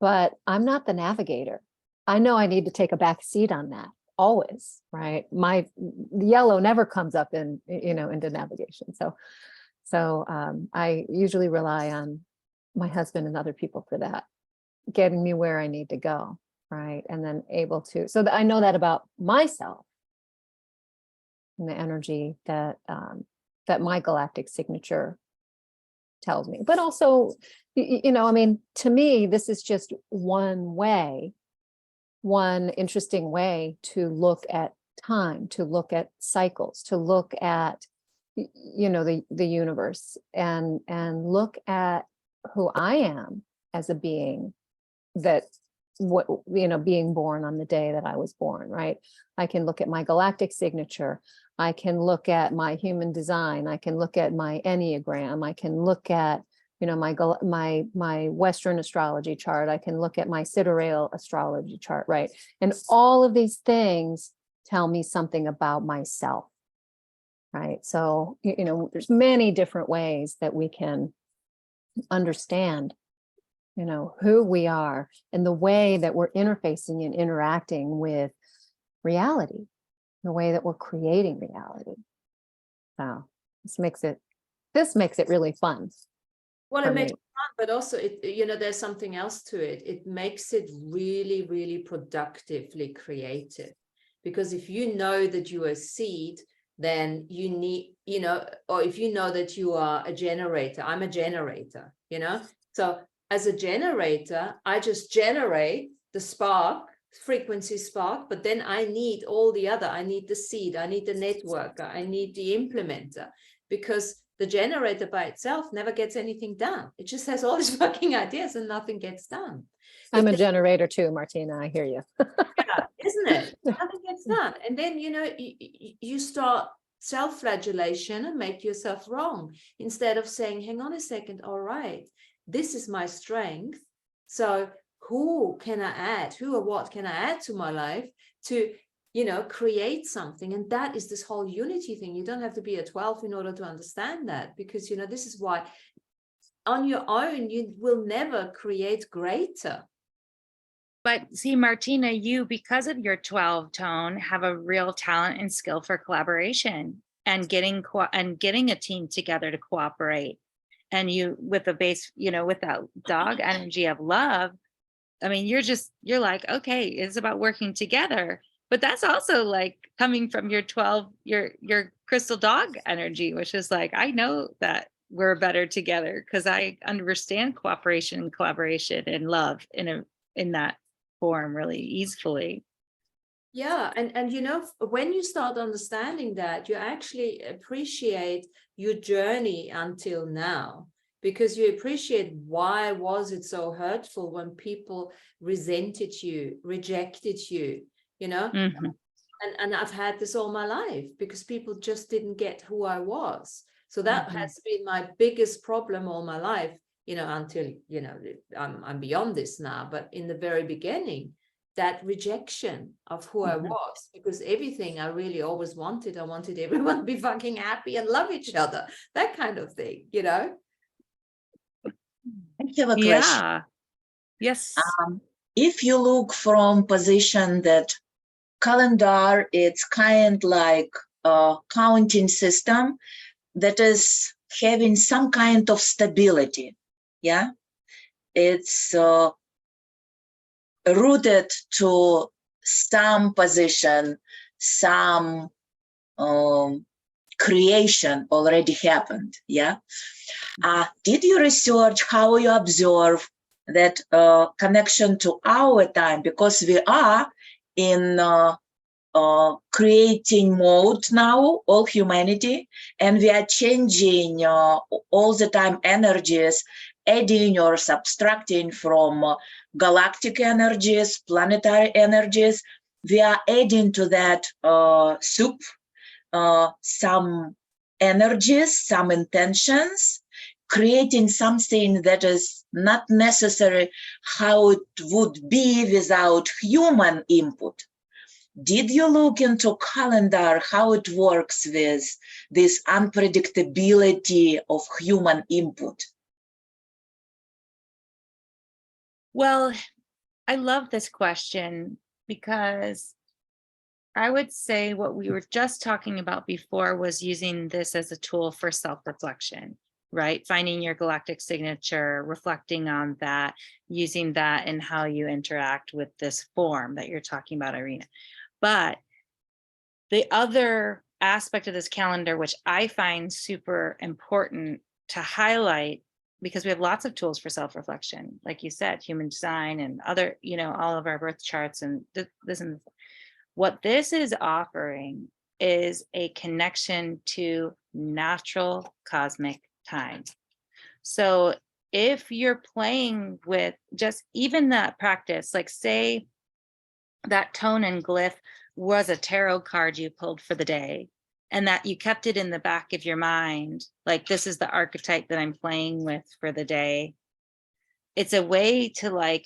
but I'm not the navigator. I know I need to take a back seat on that always, right? My yellow never comes up in, you know, into navigation. So I usually rely on my husband and other people for that, getting me where I need to go, right? And then able to, so that I know that about myself and the energy that that my galactic signature tells me. But also, you know, I mean, to me, this is just one way, one interesting way to look at time, to look at cycles, to look at, you know, the universe, and look at who I am as a being, that what, you know, being born on the day that I was born, right? I can look at my galactic signature. I can look at my human design. I can look at my Enneagram. I can look at, you know, my Western astrology chart. I can look at my sidereal astrology chart, right? And all of these things tell me something about myself, right? So, you know, there's many different ways that we can understand, you know, who we are and the way that we're interfacing and interacting with reality, the way that we're creating reality. So this makes it really fun. Well, for it makes me. it fun, but also it, you know, there's something else to it. It makes it really, really productively creative. Because if you know that you are a seed, then you need, you know, or if you know that you are a generator, I'm a generator, you know. So as a generator, I just generate the spark, frequency spark, but then I need all the other, I need the seed, I need the networker, I need the implementer, because the generator by itself never gets anything done. It just has all these fucking ideas and nothing gets done. I'm a generator too, Martina, I hear you. Yeah, isn't it? Nothing gets done. And then, you know, you start self-flagellation and make yourself wrong, instead of saying, hang on a second, all right, this is my strength. So who can I add? Who or what can I add to my life to, you know, create something? And that is this whole unity thing. You don't have to be a 12 in order to understand that, because, you know, this is why on your own, you will never create greater. But see, Martina, you, because of your 12 tone, have a real talent and skill for collaboration and getting a team together to cooperate. And you, with the base, you know, with that dog energy of love, I mean, you're like, okay, it's about working together. But that's also like coming from your 12, your crystal dog energy, which is like, I know that we're better together because I understand cooperation and collaboration and love in that form really easily. Yeah, and you know, when you start understanding that, you actually appreciate your journey until now, because you appreciate why was it so hurtful when people resented you, rejected you, you know? Mhm. And I've had this all my life because people just didn't get who I was. So that Mhm. has been my biggest problem all my life, you know, until, you know, I'm beyond this now, but in the very beginning, that rejection of who I Mhm. was, because everything I really always wanted, I wanted everyone to be fucking happy and love each other, that kind of thing, you know? I have a question. Yeah. Yes. If you look from position that calendar, it's kind like a counting system that is having some kind of stability. Yeah, it's rooted to some position, some creation already happened. Yeah. Did you research how you observe that connection to our time? Because we are in creating mode now, all humanity, and we are changing all the time energies, adding or subtracting from galactic energies, planetary energies. We are adding to that soup some energies, some intentions, creating something that is not necessary how it would be without human input. Did you look into calendar, how it works with this unpredictability of human input? Well, I love this question because I would say what we were just talking about before was using this as a tool for self-reflection, right? Finding your galactic signature, reflecting on that, using that in how you interact with this form that you're talking about, Irina. But the other aspect of this calendar, which I find super important to highlight, because we have lots of tools for self-reflection, like you said, human design and other, you know, all of our birth charts and this and what this is offering is a connection to natural cosmic time. So if you're playing with just even that practice, like say that tone and glyph was a tarot card you pulled for the day, and that you kept it in the back of your mind, like this is the archetype that I'm playing with for the day. It's a way to like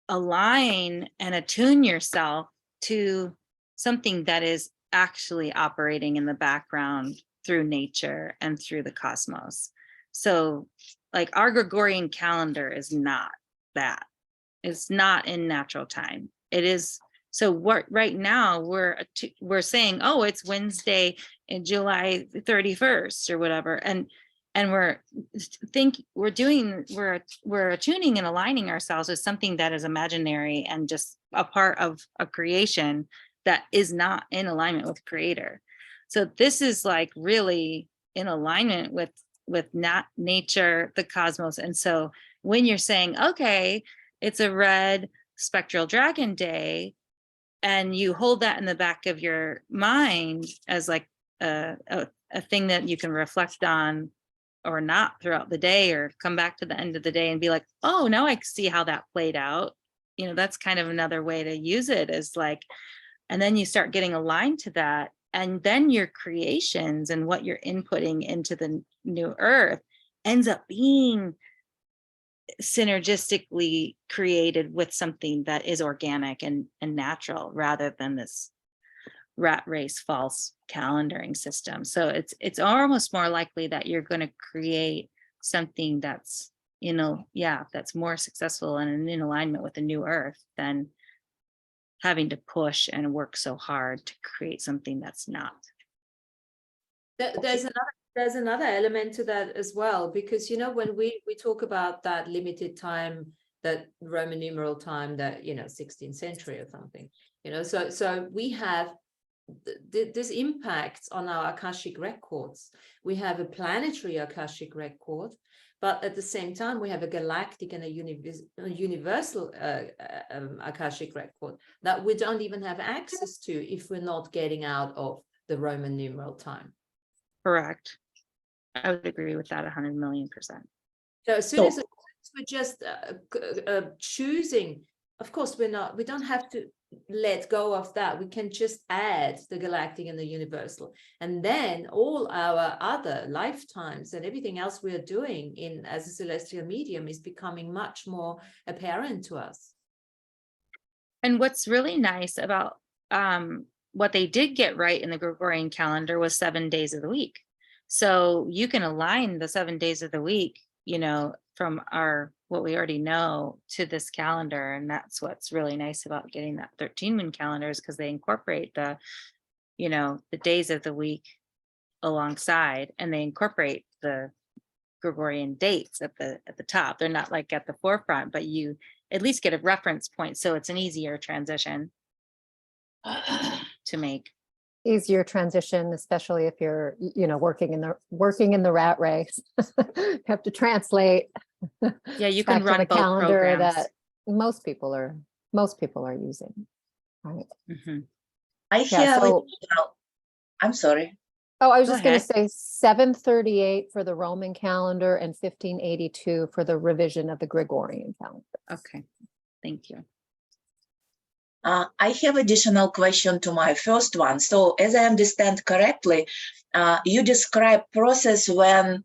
align and attune yourself to something that is actually operating in the background through nature and through the cosmos. So like our Gregorian calendar is not that. It's not in natural time. It is. So what right now we're saying, oh, it's Wednesday in July 31st or whatever. And we're attuning and aligning ourselves with something that is imaginary and just a part of a creation that is not in alignment with creator. So this is like really in alignment with nature, the cosmos. And so when you're saying, okay, it's a red spectral dragon day, and you hold that in the back of your mind as like a thing that you can reflect on or not throughout the day, or come back to the end of the day and be like, oh, now I see how that played out. You know, that's kind of another way to use it, is like, and then you start getting aligned to that. And then your creations and what you're inputting into the new earth ends up being synergistically created with something that is organic and natural, rather than this rat race false calendaring system. So it's almost more likely that you're going to create something that's, you know, yeah, that's more successful and in alignment with the new earth than having to push and work so hard to create something that's not. There's another element to that as well, because you know, when we talk about that limited time, that Roman numeral time, that, you know, 16th century or something, you know, so we have this impacts on our Akashic records. We have a planetary Akashic record, But at the same time, we have a galactic and a universal Akashic record that we don't even have access to if we're not getting out of the Roman numeral time. Correct. I would agree with that 100,000,000%. So as soon as we're just choosing, of course, we don't have to let go of that. We can just add the galactic and the universal, and then all our other lifetimes and everything else we're doing as a celestial medium is becoming much more apparent to us. And what's really nice about what they did get right in the Gregorian calendar was 7 days of the week. So you can align the 7 days of the week, you know, from what we already know to this calendar. And that's what's really nice about getting that 13 moon calendar, is because they incorporate the, you know, the days of the week alongside, and they incorporate the Gregorian dates at the top. They're not like at the forefront, but you at least get a reference point. So it's an easier transition to make. Easier transition, especially if you're, you know, working in the rat race. You have to translate. Yeah, you back can to run the both calendar programs. that most people are using. Right. Mhm. I Yeah, have, so I'm sorry. oh, I was Go just going to ahead. say 738 for the Roman calendar and 1582 for the revision of the Gregorian calendar. Okay, thank you. I have additional question to my first one. So as I understand correctly, you describe process when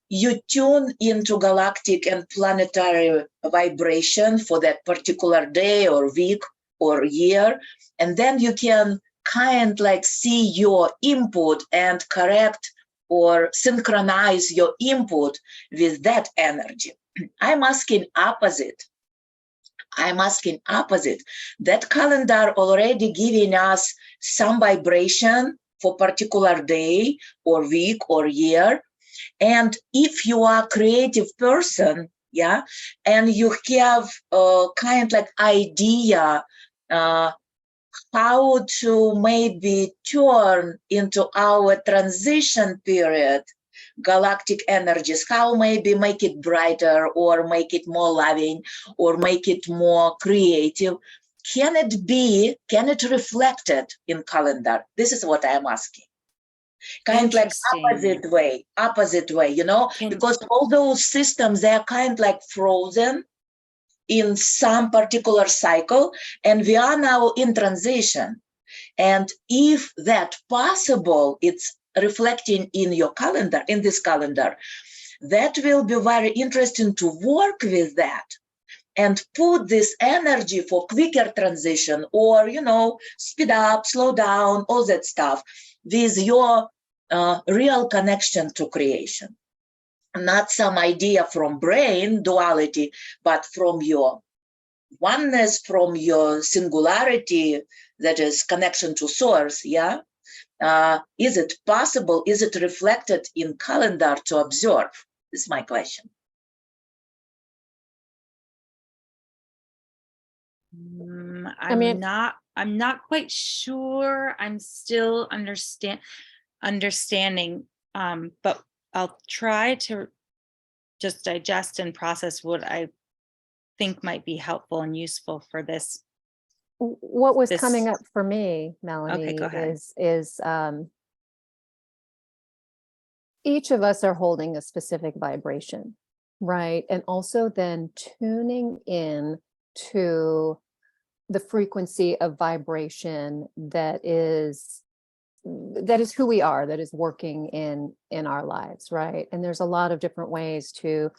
you tune into galactic and planetary vibration for that particular day or week or year, and then you can kind like see your input and correct or synchronize your input with that energy. I'm asking opposite. That calendar already giving us some vibration for particular day or week or year. And if you are a creative person, yeah, and you have kind like idea how to maybe turn into our transition period galactic energies, how maybe make it brighter or make it more loving or make it more creative, can it reflected in calendar? This is what I am asking. Kind like opposite way, you know, because all those systems, they are kind like frozen in some particular cycle, and we are now in transition. And if that possible, it's reflecting in your calendar, in this calendar, that will be very interesting to work with that and put this energy for quicker transition, or, you know, speed up, slow down, all that stuff with your real connection to creation. Not some idea from brain duality, but from your oneness, from your singularity, that is connection to source. Yeah. Is it possible? Is it reflected in calendar to observe? This is my question. I'm not quite sure. I'm still understanding, but I'll try to just digest and process what I think might be helpful and useful for this. What was coming up for me, Melanie, go ahead. is each of us are holding a specific vibration, right? And also then tuning in to the frequency of vibration that is who we are, that is working in our lives, right? And there's a lot of different ways to,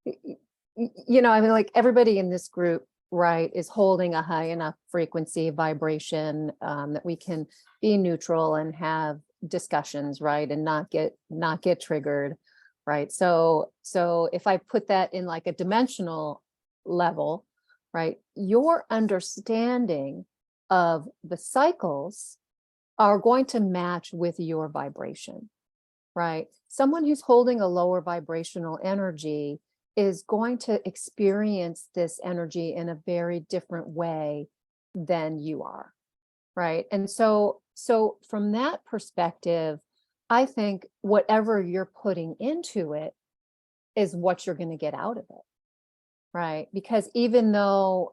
you know, I mean, like everybody in this group, right, is holding a high enough frequency vibration that we can be neutral and have discussions, right, and not get triggered, right? So if I put that in like a dimensional level, right, your understanding of the cycles are going to match with your vibration, right? Someone who's holding a lower vibrational energy is going to experience this energy in a very different way than you are, right? And so from that perspective, I think whatever you're putting into it is what you're going to get out of it. Right. Because even though,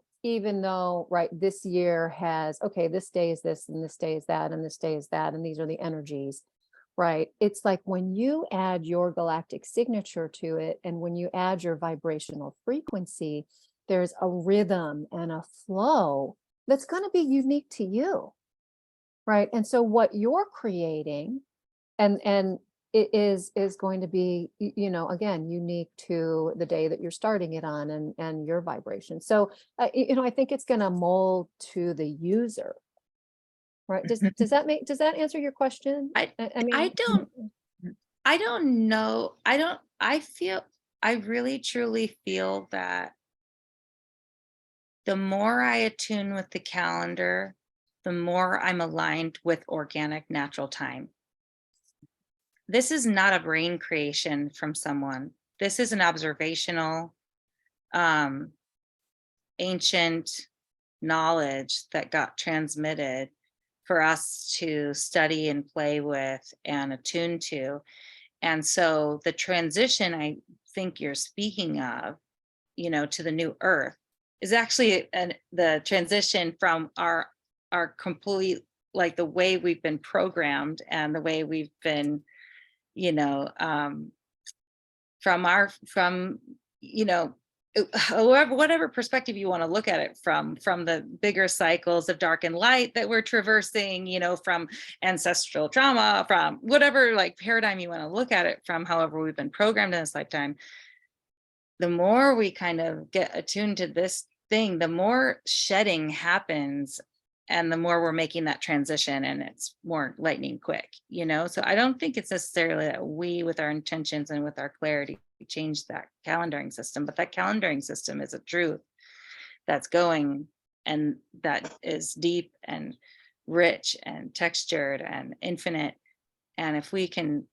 right, this year has, okay, this day is this and this day is that and this day is that, and these are the energies, right? It's like when you add your galactic signature to it, and when you add your vibrational frequency, there's a rhythm and a flow that's going to be unique to you. Right. And so what you're creating and it is going to be, again, unique to the day that you're starting it on and your vibration. So, I think it's going to mold to the user. Right. Does that answer your question? I don't know. I really truly feel that the more I attune with the calendar, the more I'm aligned with organic natural time. This is not a brain creation from someone. This is an observational, ancient knowledge that got transmitted for us to study and play with and attune to. And so the transition I think you're speaking of, to the new Earth is actually the transition from our complete, like the way we've been programmed and the way we've been, whatever perspective you want to look at it from the bigger cycles of dark and light that we're traversing, from ancestral trauma, from whatever like paradigm you want to look at it from, however we've been programmed in this lifetime. The more we kind of get attuned to this thing, the more shedding happens, and the more we're making that transition, and it's more lightning quick, so I don't think it's necessarily that we, with our intentions and with our clarity, change that calendaring system, but that calendaring system is a truth that's going, and that is deep and rich and textured and infinite. And if we can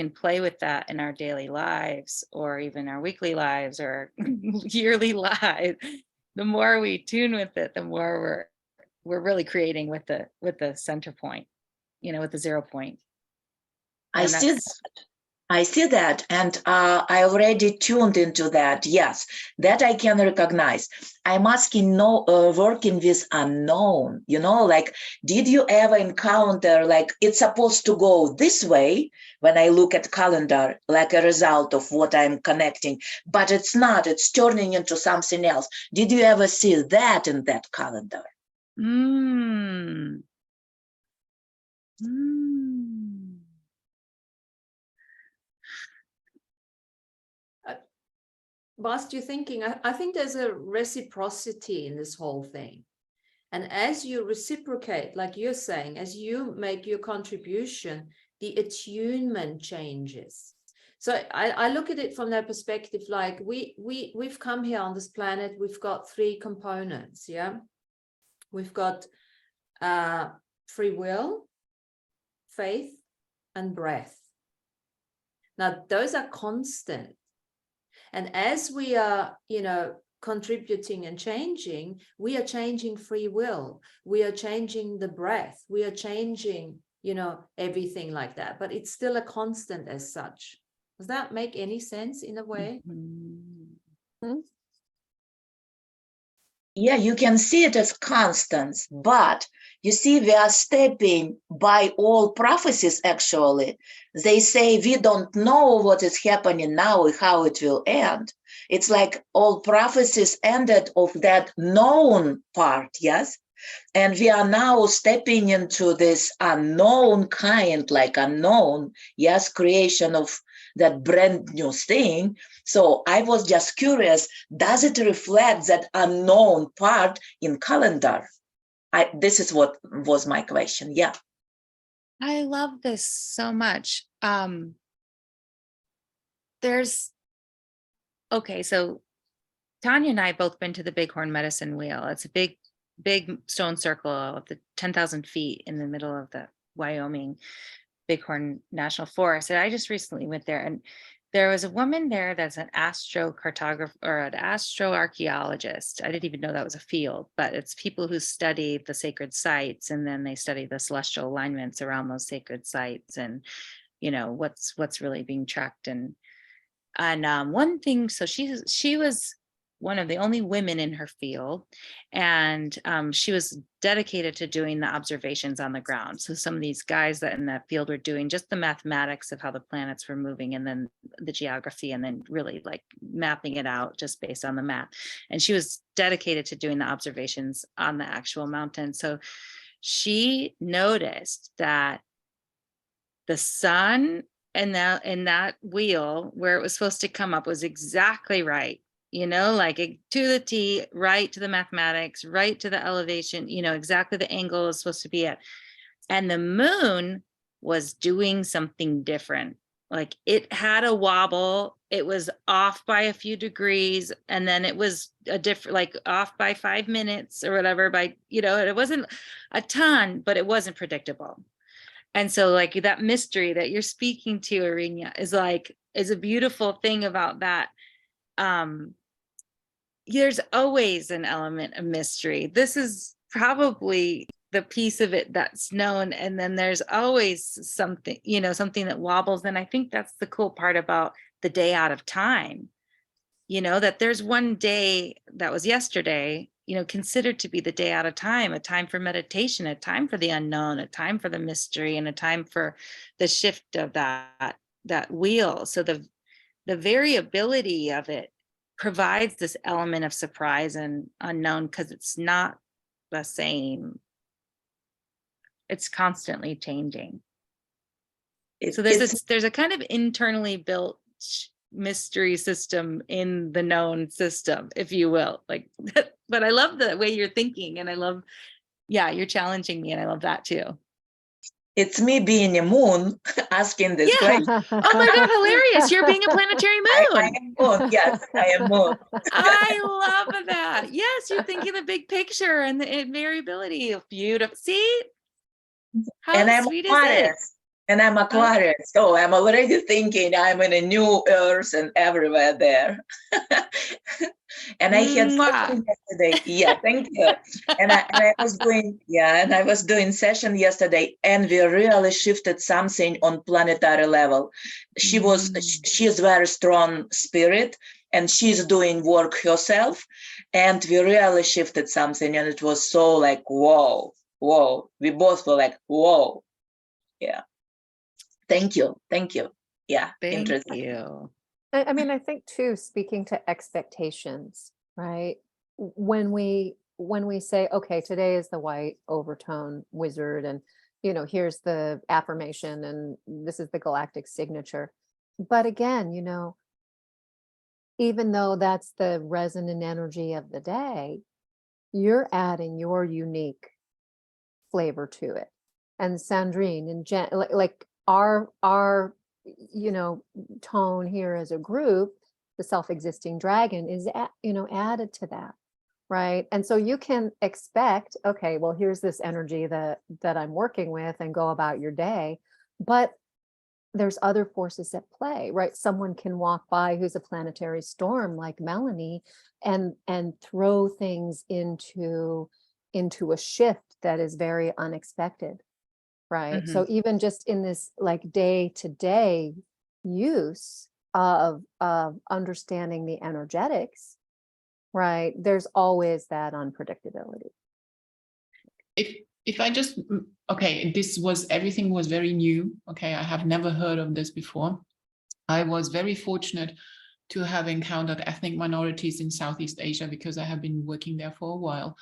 play with that in our daily lives, or even our weekly lives or yearly lives, the more we tune with it, the more we're really creating with the center point, with the 0 point. I see that, and I already tuned into that. Yes, that I can recognize. I'm asking, working with unknown, like, did you ever encounter, like, it's supposed to go this way when I look at calendar, like a result of what I'm connecting, but it's not, it's turning into something else. Did you ever see that in that calendar? Whilst you're thinking, I think there's a reciprocity in this whole thing. And as you reciprocate, like you're saying, as you make your contribution, the attunement changes. So I look at it from that perspective, like we've come here on this planet, we've got 3 components, yeah? We've got free will, faith, and breath. Now, those are constant. And as we are, contributing and changing, we are changing free will. We are changing the breath. We are changing, everything like that. But it's still a constant as such. Does that make any sense in a way? Mm-hmm. Yeah, you can see it as constants, but you see, we are stepping by all prophecies, actually. They say we don't know what is happening now, how it will end. It's like all prophecies ended of that known part, yes? And we are now stepping into this unknown kind, like unknown, yes, creation of that brand new thing. So I was just curious, does it reflect that unknown part in calendar? This is what was my question. Yeah. I love this so much. So Tanya and I both been to the Bighorn Medicine Wheel. It's a big stone circle of the 10,000 feet in the middle of the Wyoming Bighorn National Forest. And I just recently went there, and there was a woman there that's an astrocartographer or an astroarchaeologist. I didn't even know that was a field, but it's people who study the sacred sites, and then they study the celestial alignments around those sacred sites, and what's really being tracked. And And one thing, so she was one of the only women in her field, and she was dedicated to doing the observations on the ground. So some of these guys that in that field were doing just the mathematics of how the planets were moving, and then the geography, and then really like mapping it out just based on the map. And she was dedicated to doing the observations on the actual mountain. So she noticed that the sun and that wheel where it was supposed to come up was exactly right, like to the T, right to the mathematics, right to the elevation, exactly the angle is supposed to be at. And the moon was doing something different. Like it had a wobble, it was off by a few degrees, and then it was a different, like off by 5 minutes or whatever, by, it wasn't a ton, but it wasn't predictable. And so like that mystery that you're speaking to, Arinya, is a beautiful thing about that. There's always an element of mystery. This is probably the piece of it that's known. And then there's always something, something that wobbles. And I think that's the cool part about the day out of time, that there's one day that was yesterday, considered to be the day out of time, a time for meditation, a time for the unknown, a time for the mystery, and a time for the shift of that wheel. So the variability of it provides this element of surprise and unknown, because it's not the same. It's constantly changing. So there's a kind of internally built mystery system in the known system, if you will, like, but I love the way you're thinking, and I love, you're challenging me, and I love that too. It's me being a moon asking this question. Oh my God, hilarious. You're being a planetary moon. I am moon. Yes, I am moon. I love that. Yes, you're thinking the big picture and the variability of beautiful. See? How and I'm sweet Aquarius, is it? and I'm Aquarius. So I'm already thinking I'm in a new Earth and everywhere there. And I had session yesterday. Yeah, thank you. And I was doing session yesterday, and we really shifted something on planetary level. She is very strong spirit, and she's doing work herself, and we really shifted something, and it was so like, whoa. We both were like, whoa. Yeah. Thank you. Yeah. Thank interesting. you. I mean, I think too, speaking to expectations, right? When we say, okay, today is the white overtone wizard, and here's the affirmation, and this is the galactic signature. But again, even though that's the resonant energy of the day, you're adding your unique flavor to it. And Sandrine and Jen, like our tone here as a group, the self-existing dragon is added to that, right? And so you can expect, okay, well, here's this energy that I'm working with, and go about your day. But there's other forces at play, right? Someone can walk by who's a planetary storm like Melanie, and throw things into a shift that is very unexpected, right? So even just in this like day-to-day use of understanding the energetics, right, there's always that unpredictability. If I just, okay, everything was very new. Okay, I have never heard of this before. I was very fortunate to have encountered ethnic minorities in Southeast Asia, because I have been working there for a while.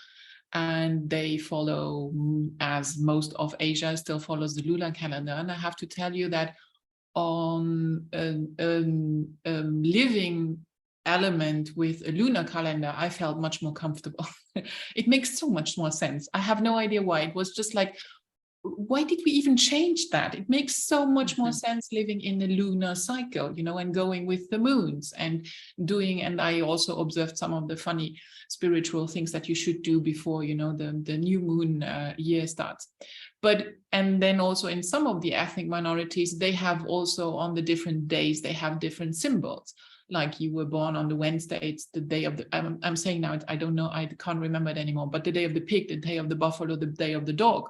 And they follow, as most of Asia still follows, the lunar calendar. And I have to tell you that on a living element with a lunar calendar, I felt much more comfortable. It makes so much more sense. I have no idea why. It was just like, why did we even change that? It makes so much more sense living in the lunar cycle, and going with the moons and I also observed some of the funny spiritual things that you should do before, the new moon year starts. And then also in some of the ethnic minorities, they have also on the different days, they have different symbols. Like you were born on the Wednesday, it's the day of the, I'm saying now, I don't know, I can't remember it anymore, but the day of the pig, the day of the buffalo, the day of the dog.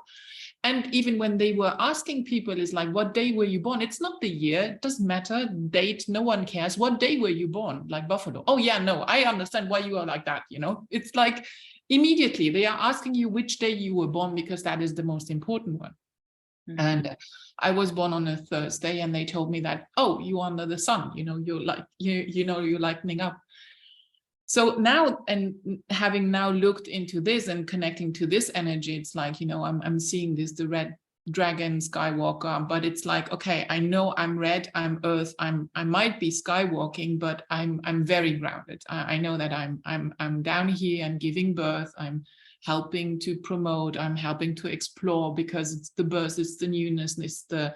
And even when they were asking people, is like, what day were you born? It's not the year, it doesn't matter, date, no one cares. What day were you born? Like Buffalo. Oh yeah, no, I understand why you are like that, you know? It's like immediately they are asking you which day you were born, because that is the most important one. And I was born on a Thursday, and they told me that, oh, you under the sun, you know, you're like, you know, you're lightening up. So now, and having now looked into this and connecting to this energy, it's like, you know, I'm seeing this, the red dragon Skywalker, but it's like, okay, I know I'm red, I'm earth, I might be skywalking, but I'm very grounded. I know that I'm down here, I'm giving birth, I'm helping to promote, I'm helping to explore, because it's the birth, it's the newness, it's the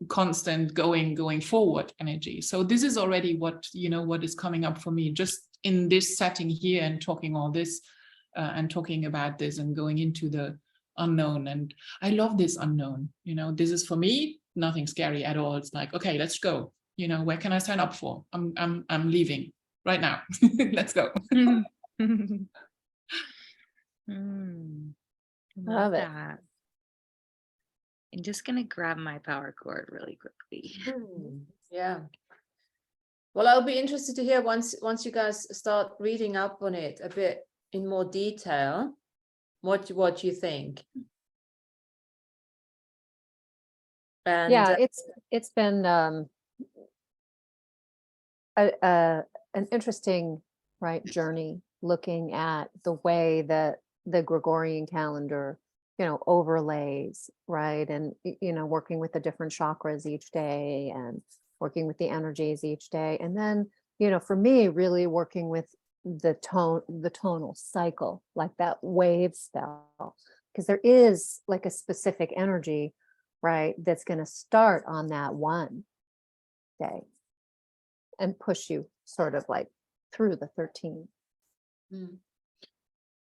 constant going forward energy. So this is already what, you know, what is coming up for me, just in this setting here, and talking all this and talking about this and going into the unknown. And I love this unknown, you know, this is for me nothing scary at all. It's like, okay, let's go, you know, where can I sign up for? I'm leaving right now. Let's go. Love that. I'm just gonna grab my power cord really quickly. Yeah. Well, I'll be interested to hear once you guys start reading up on it a bit in more detail, what you think. And Yeah, it's been an interesting, right, journey, looking at the way that the Gregorian calendar, you know, overlays, right, and you know, working with the different chakras each day, and working with the energies each day, and then, you know, for me, really working with the tonal cycle, like that wave spell, because there is like a specific energy, right, that's going to start on that one day and push you sort of like through the 13.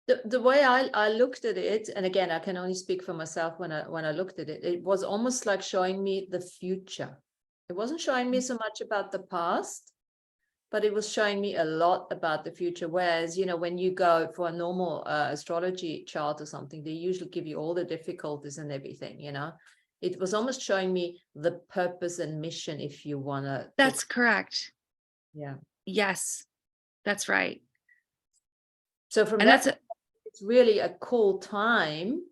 The way I looked at it, and again, I can only speak for myself, when I looked at it, it was almost like showing me the future. It wasn't showing me so much about the past, but it was showing me a lot about the future. Whereas, you know, when you go for a normal astrology chart or something, they usually give you all the difficulties and everything, you know. It was almost showing me the purpose and mission, if you want to. That's correct. Yeah. Yes, that's right. So from that, it's really a cool time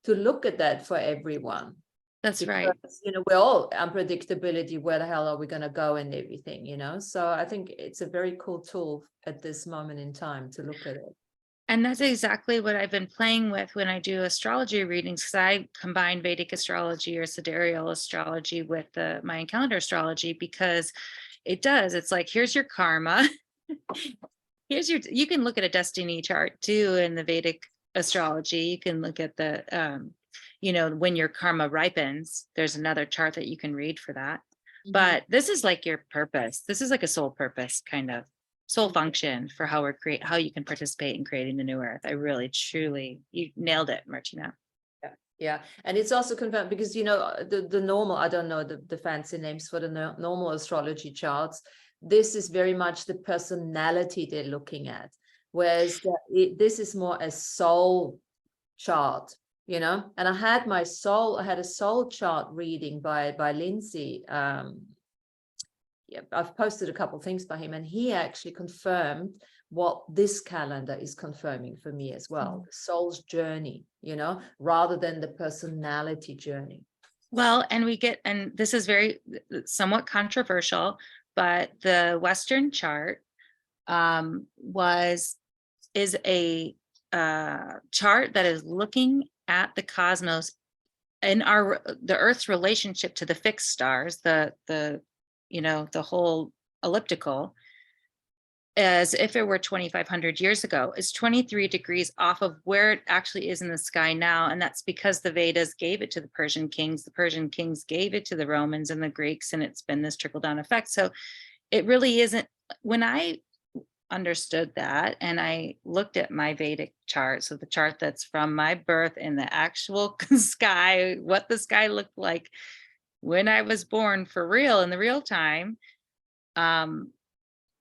to look at that for everyone. That's because, right. You know, we're all unpredictability. Where the hell are we going to go and everything, you know? So I think it's a very cool tool at this moment in time to look at it. And that's exactly what I've been playing with when I do astrology readings, because I combine Vedic astrology or sidereal astrology with the Mayan calendar astrology, because it's like, here's your karma. You can look at a destiny chart too in the Vedic astrology. You can look at the, you know, when your karma ripens, there's another chart that you can read for that. But this is like your purpose. This is like a soul purpose, kind of soul function for how you can participate in creating the new earth. I really, truly, you nailed it, Martina. Yeah, and it's also confirmed because, you know, the normal, I don't know the fancy names for the normal astrology charts. This is very much the personality they're looking at, whereas this is more a soul chart, you know. And I had a soul chart reading by Lindsay. Yeah, I've posted a couple of things by him, and he actually confirmed what this calendar is confirming for me as well, the soul's journey, you know, rather than the personality journey. Well, and this is very somewhat controversial, but the Western chart is a chart that is looking at the cosmos and the Earth's relationship to the fixed stars, the you know, the whole elliptical, as if it were 2,500 years ago. It's 23 degrees off of where it actually is in the sky now. And that's because the Vedas gave it to the Persian kings. The Persian kings gave it to the Romans and the Greeks, and it's been this trickle down effect. So it really isn't. When I understood that and I looked at my Vedic chart, so the chart that's from my birth in the actual sky, what the sky looked like when I was born for real, in the real time,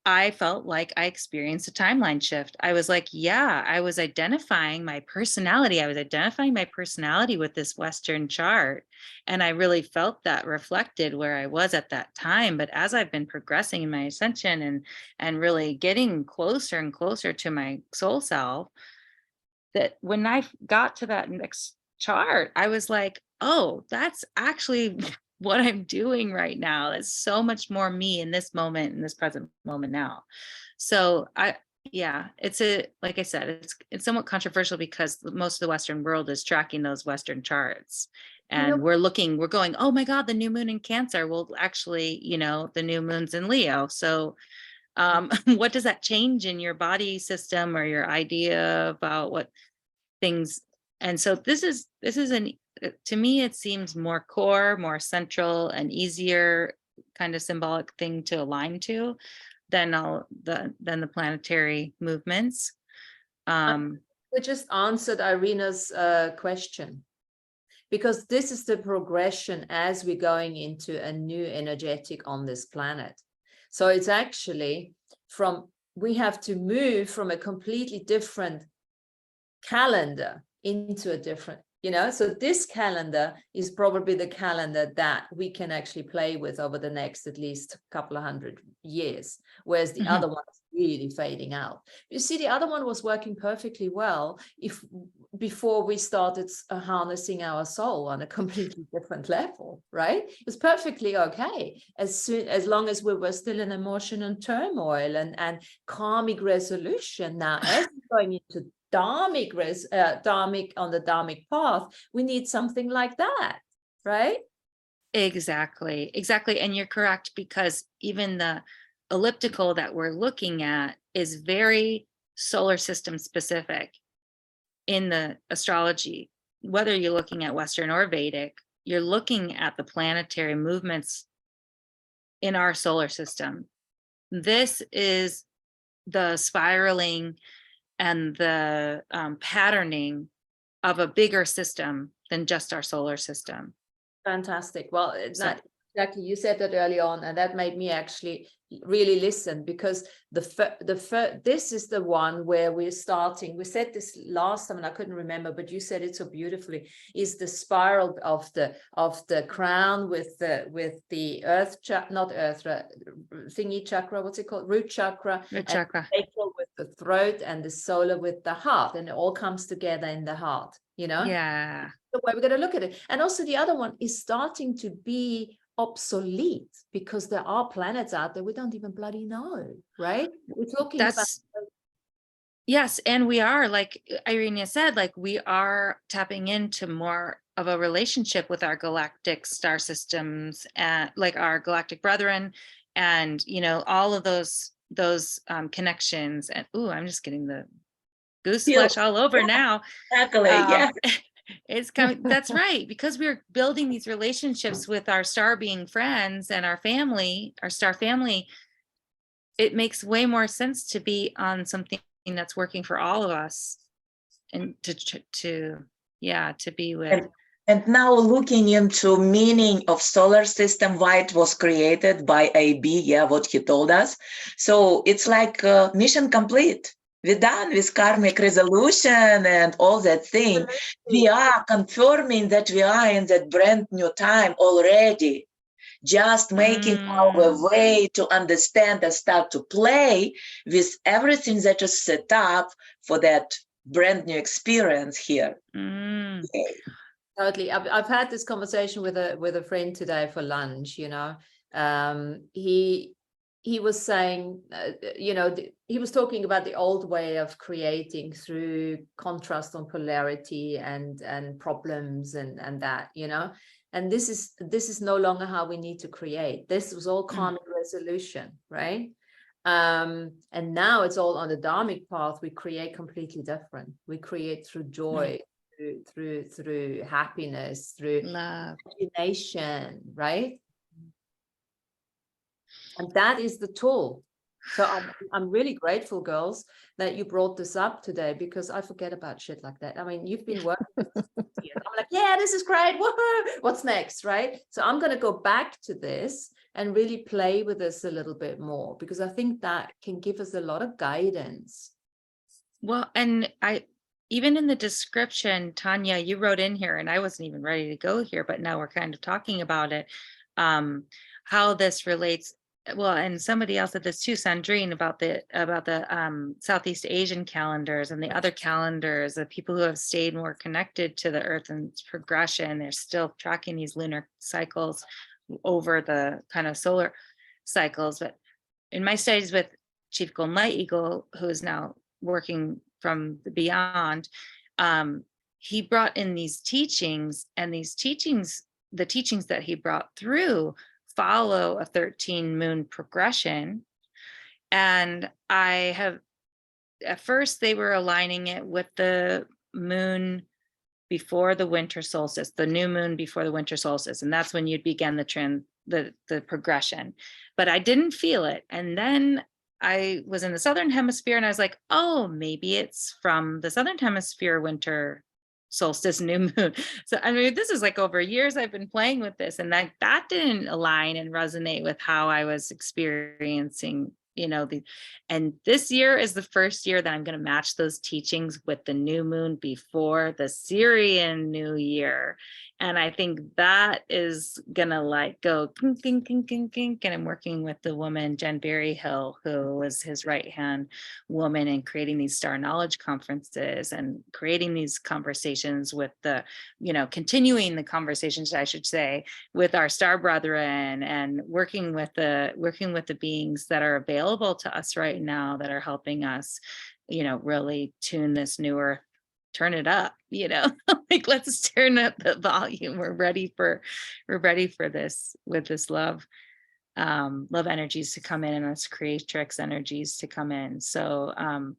I felt like I experienced a timeline shift. I was like, yeah, I was identifying my personality. I was identifying my personality with this Western chart. And I really felt that reflected where I was at that time. But as I've been progressing in my ascension and really getting closer and closer to my soul self, that when I got to that next chart, I was like, oh, that's actually what I'm doing right now. It's so much more me in this moment, in this present moment now. So yeah, like I said, it's somewhat controversial because most of the Western world is tracking those Western charts. And we're going, oh my God, the new moon in Cancer. Well, actually, the new moon's in Leo. So what does that change in your body system or your idea about what things? And so this is to me, it seems more core, more central, and easier kind of symbolic thing to align to than the planetary movements. We just answered Irina's question, because this is the progression as we're going into a new energetic on this planet. So it's actually we have to move from a completely different calendar into a different, so this calendar is probably the calendar that we can actually play with over the next at least couple of 100 years, whereas the other one is really fading out. You see, the other one was working perfectly well before we started harnessing our soul on a completely different level, right? It was perfectly okay as long as we were still in emotional turmoil and karmic resolution. Now, as we're going into dharmic on the dharmic path, we need something like that, right? Exactly. And you're correct, because even the elliptical that we're looking at is very solar system specific in the astrology. Whether you're looking at Western or Vedic, you're looking at the planetary movements in our solar system. This is the spiraling and the patterning of a bigger system than just our solar system. Fantastic. Well, exactly. You said that early on, and that made me actually really listen, because this is the one where we're starting. We said this last time and I couldn't remember, but you said it so beautifully, is the spiral of the crown with the earth not earth thingy chakra, what's it called, root chakra, sacral with the throat, and the solar with the heart, and it all comes together in the heart, Yeah, the way we're going to look at it. And also the other one is starting to be obsolete, because there are planets out there we don't even bloody know, right? We're talking about yes, and we are, like Irina said, like we are tapping into more of a relationship with our galactic star systems, and like our galactic brethren, and all of those connections. And I'm just getting the goose flesh all over now. Exactly. It's coming. That's right, because we're building these relationships with our star being friends and our family, our star family. It makes way more sense to be on something that's working for all of us, and to be with. And now looking into meaning of solar system, why it was created by AB, what he told us. So it's like mission complete. We're done with karmic resolution and all that thing. We are confirming that we are in that brand new time already. Just making our way to understand and start to play with everything that is set up for that brand new experience here. Totally. I've had this conversation with a friend today for lunch. He was saying, he was talking about the old way of creating through contrast on polarity and problems and that, and this is no longer how we need to create. This was all karmic resolution, right? And now it's all on the dharmic path. We create completely different. We create through joy, through happiness, through love, imagination, right? And that is the tool. So I'm really grateful, girls, that you brought this up today, because I forget about shit like that. I mean, you've been working with this for years. I'm like, yeah, this is great. Woohoo! What's next, right? So I'm going to go back to this and really play with this a little bit more, because I think that can give us a lot of guidance. Well, and even in the description, Tanya, you wrote in here, and I wasn't even ready to go here, but now we're kind of talking about it, how this relates. Well, and somebody else said this too, Sandrine, about the Southeast Asian calendars and the other calendars of people who have stayed more connected to the earth and its progression. They're still tracking these lunar cycles over the kind of solar cycles. But in my studies with Chief Golden Light Eagle, who is now working from the beyond, he brought in these teachings, and these teachings, the teachings that he brought through follow a 13 moon progression. And I have, at first they were aligning it with the moon before the winter solstice, the new moon before the winter solstice, and that's when you'd begin the progression. But I didn't feel it. And then I was in the southern hemisphere, and I was like, oh, maybe it's from the southern hemisphere winter solstice, new moon. So I mean, this is like over years I've been playing with this, and that didn't align and resonate with how I was experiencing, you know, and this year is the first year that I'm going to match those teachings with the new moon before the Syrian New Year. And I think that is gonna like go kink, kink, kink, kink, kink. And I'm working with the woman, Jen Berryhill, who was his right-hand woman in creating these Star Knowledge conferences and creating these conversations with the, you know, continuing the conversations, I should say, with our star brethren, and working with the beings that are available to us right now that are helping us, you know, really tune this new earth, turn it up, you know, like let's turn up the volume. We're ready for this, with this love energies to come in, and us creatrix energies to come in. So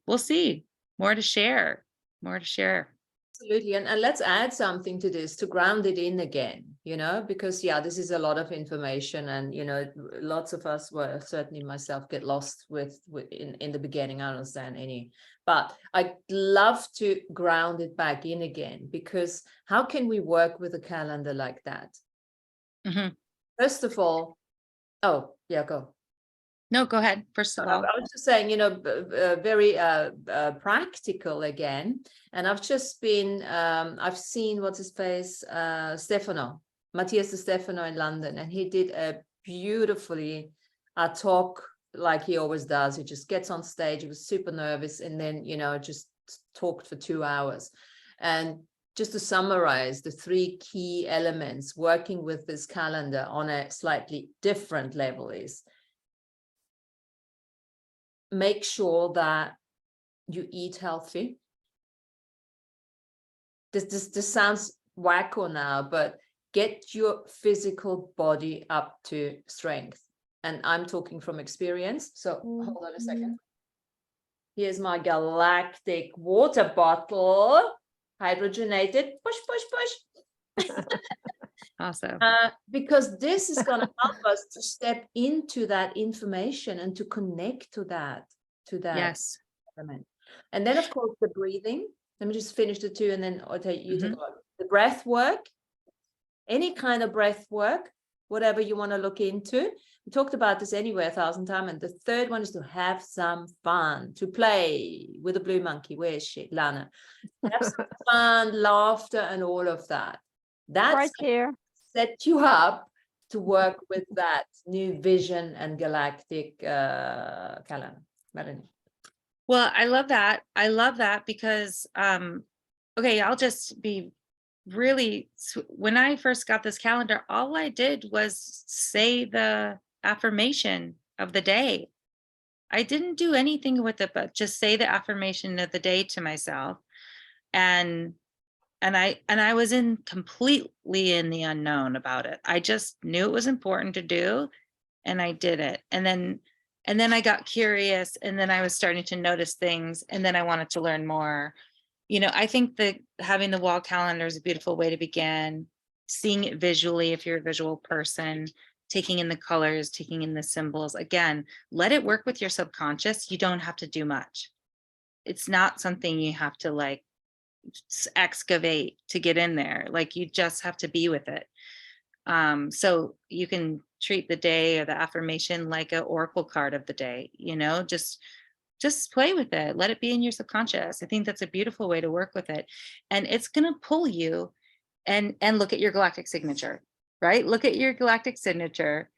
we'll see, more to share. Absolutely. And let's add something to this to ground it in again, you know, because yeah, this is a lot of information, and you know, lots of us were, certainly myself, get lost in the beginning. I don't understand any, but I'd love to ground it back in again, because how can we work with a calendar like that? Mm-hmm. First of all, oh yeah, go. No, go ahead. First of all, I was just saying, you know, very practical again. And I've just been, I've seen what's his face, Matthias De Stefano in London, and he did a beautifully talk like he always does. He just gets on stage. He was super nervous, and then, you know, just talked for 2 hours. And just to summarize the 3 key elements working with this calendar on a slightly different level is: make sure that you eat healthy. This sounds wacko now, but get your physical body up to strength. And I'm talking from experience. So hold on a second. Here's my Galactic water bottle, hydrogenated. Push, push, push. awesome. Because this is going to help us to step into that information and to connect to that Yes. element. And then, of course, the breathing. Let me just finish the 2, and then I'll take you Mm-hmm. take over. The breath work, any kind of breath work, whatever you want to look into. We talked about this anyway 1,000 times. And the 3rd one is to have some fun, to play with the blue monkey. Where is she, Lana? Have some fun, laughter, and all of that. That's Right here. set you up to work with that new vision and galactic calendar. Melanie. Well, I love that because okay, I'll just be really, when I first got this calendar, all I did was say the affirmation of the day. I didn't do anything with it, but just say the affirmation of the day to myself. And I was completely in the unknown about it. I just knew it was important to do, and I did it. And then I got curious, and then I was starting to notice things, and then I wanted to learn more. You know, I think that having the wall calendar is a beautiful way to begin, seeing it visually if you're a visual person, taking in the colors, taking in the symbols. Again, let it work with your subconscious. You don't have to do much. It's not something you have to like excavate to get in there. Like, you just have to be with it. So you can treat the day or the affirmation like an oracle card of the day, you know, just play with it. Let it be in your subconscious. I think that's a beautiful way to work with it. And it's going to pull you and look at your galactic signature, right? Look at your galactic signature,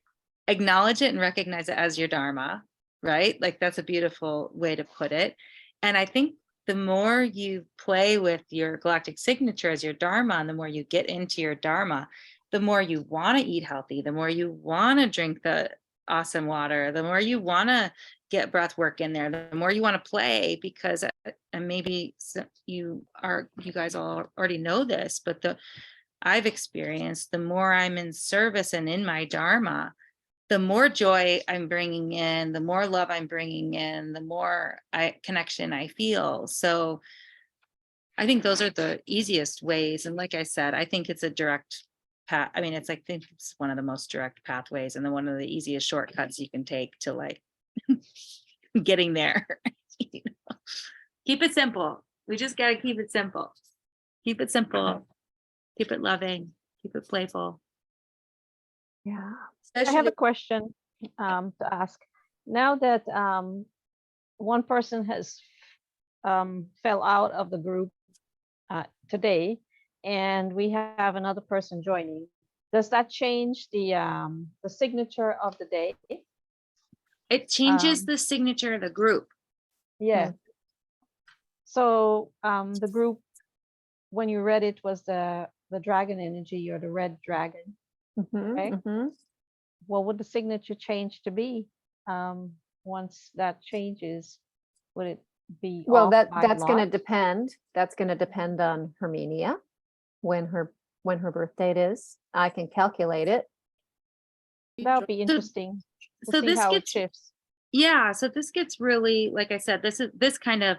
acknowledge it and recognize it as your Dharma, right? Like that's a beautiful way to put it. And I think the more you play with your galactic signature as your Dharma, and the more you get into your Dharma, the more you want to eat healthy, the more you want to drink the awesome water, the more you want to get breath work in there, the more you want to play, because, and maybe you guys all already know this, but I've experienced, the more I'm in service and in my Dharma, the more joy I'm bringing in, the more love I'm bringing in, the more connection I feel. So I think those are the easiest ways. And like I said, I think it's a direct path. I mean, I think it's one of the most direct pathways and then one of the easiest shortcuts you can take to like getting there. You know? Keep it simple. We just got to keep it simple. Keep it simple. Keep it loving. Keep it playful. Yeah. I have a question to ask. Now that one person has fell out of the group today, and we have another person joining, does that change the signature of the day? It changes the signature of the group. Yeah. So the group, when you read it, was the dragon energy or the red dragon, right? What would the signature change to be once that changes? Would it be Well, off by a that's going to lot? depend. That's going to depend on Hermenia, when her birth date is. I can calculate it. That would be interesting to So see this how it gets, shifts. yeah, so this gets really, like I said, this kind of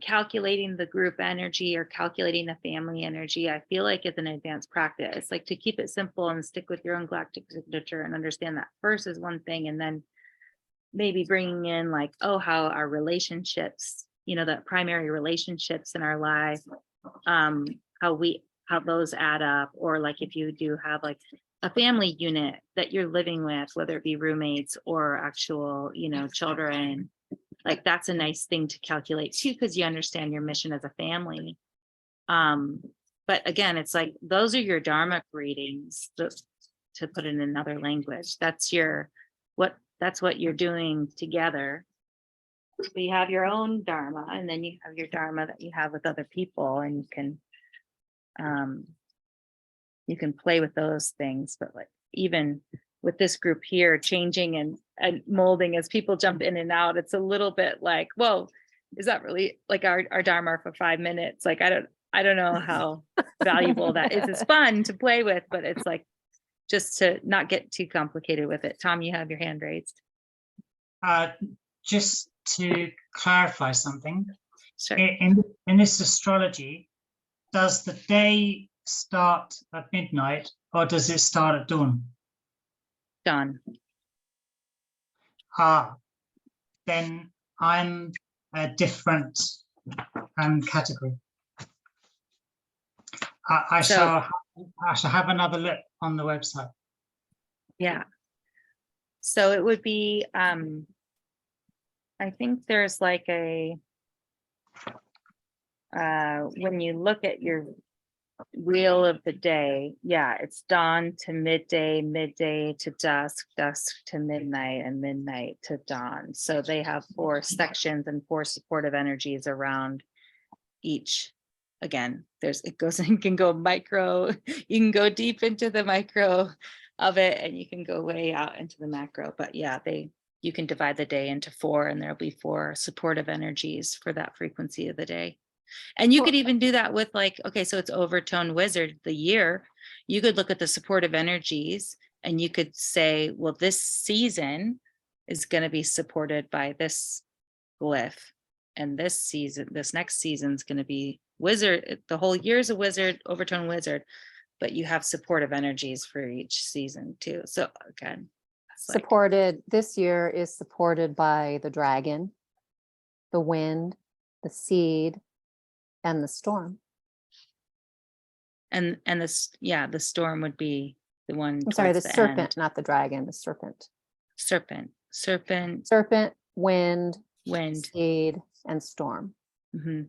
calculating the group energy or calculating the family energy, I feel like it's an advanced practice. Like, to keep it simple and stick with your own galactic signature and understand that first is one thing, and then maybe bringing in like, oh, how our relationships, you know, the primary relationships in our life, how those add up, or like if you do have like a family unit that you're living with, whether it be roommates or actual, you know, children, like that's a nice thing to calculate too, because you understand your mission as a family. But again, it's like those are your Dharma readings, to put it in another language. That's what you're doing together. So you have your own Dharma, and then you have your Dharma that you have with other people, and you can play with those things. But like even with this group here, changing and molding as people jump in and out, it's a little bit like, whoa, is that really like our Dharma for 5 minutes? Like, I don't know how valuable that is. It's fun to play with, but it's like, just to not get too complicated with it. Tom, you have your hand raised. Just to clarify something, Sure. in this astrology, does the day start at midnight or does it start at dawn? Dawn. Then I'm a different category. I shall have another look on the website. Yeah. So it would be, I think there's like a, when you look at your wheel of the day, yeah, it's dawn to midday, midday to dusk, dusk to midnight, and midnight to dawn. So they have 4 sections and 4 supportive energies around each. Again, it can go micro, you can go deep into the micro of it, and you can go way out into the macro. But yeah, you can divide the day into 4, and there'll be 4 supportive energies for that frequency of the day. And you could even do that with like, okay, so it's Overtone Wizard, the year. You could look at the supportive energies and you could say, well, this season is going to be supported by this glyph. And this next season is going to be Wizard. The whole year is a Wizard, Overtone Wizard, but you have supportive energies for each season too. So again, This year is supported by the dragon, the wind, the seed, and the storm. And this, yeah, the storm would be The one. I'm sorry, the towards serpent, end. not the dragon, the serpent. Serpent, Serpent, wind, wind. seed, and storm. Mhm.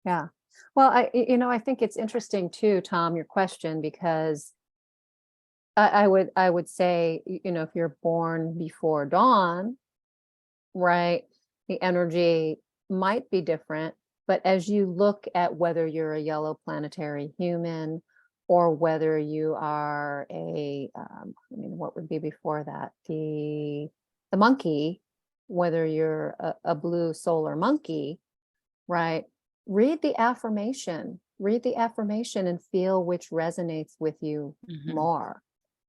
Yeah. Well, I think it's interesting too, Tom, your question, because I would say, if you're born before dawn, right, the energy might be different. But as you look at whether you're a yellow planetary human or whether you are what would be before that? The monkey, whether you're a blue solar monkey, right? Read the affirmation and feel which resonates with you Mhm. more,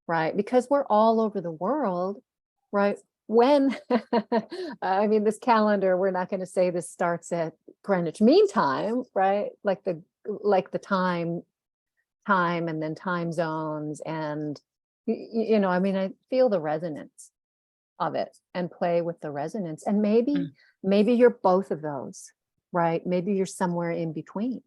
right? Because we're all over the world, right? When, this calendar, we're not going to say this starts at Greenwich Mean Time, right? Like the time and then time zones. And, I feel the resonance of it and play with the resonance. And maybe you're both of those, right? Maybe you're somewhere in between.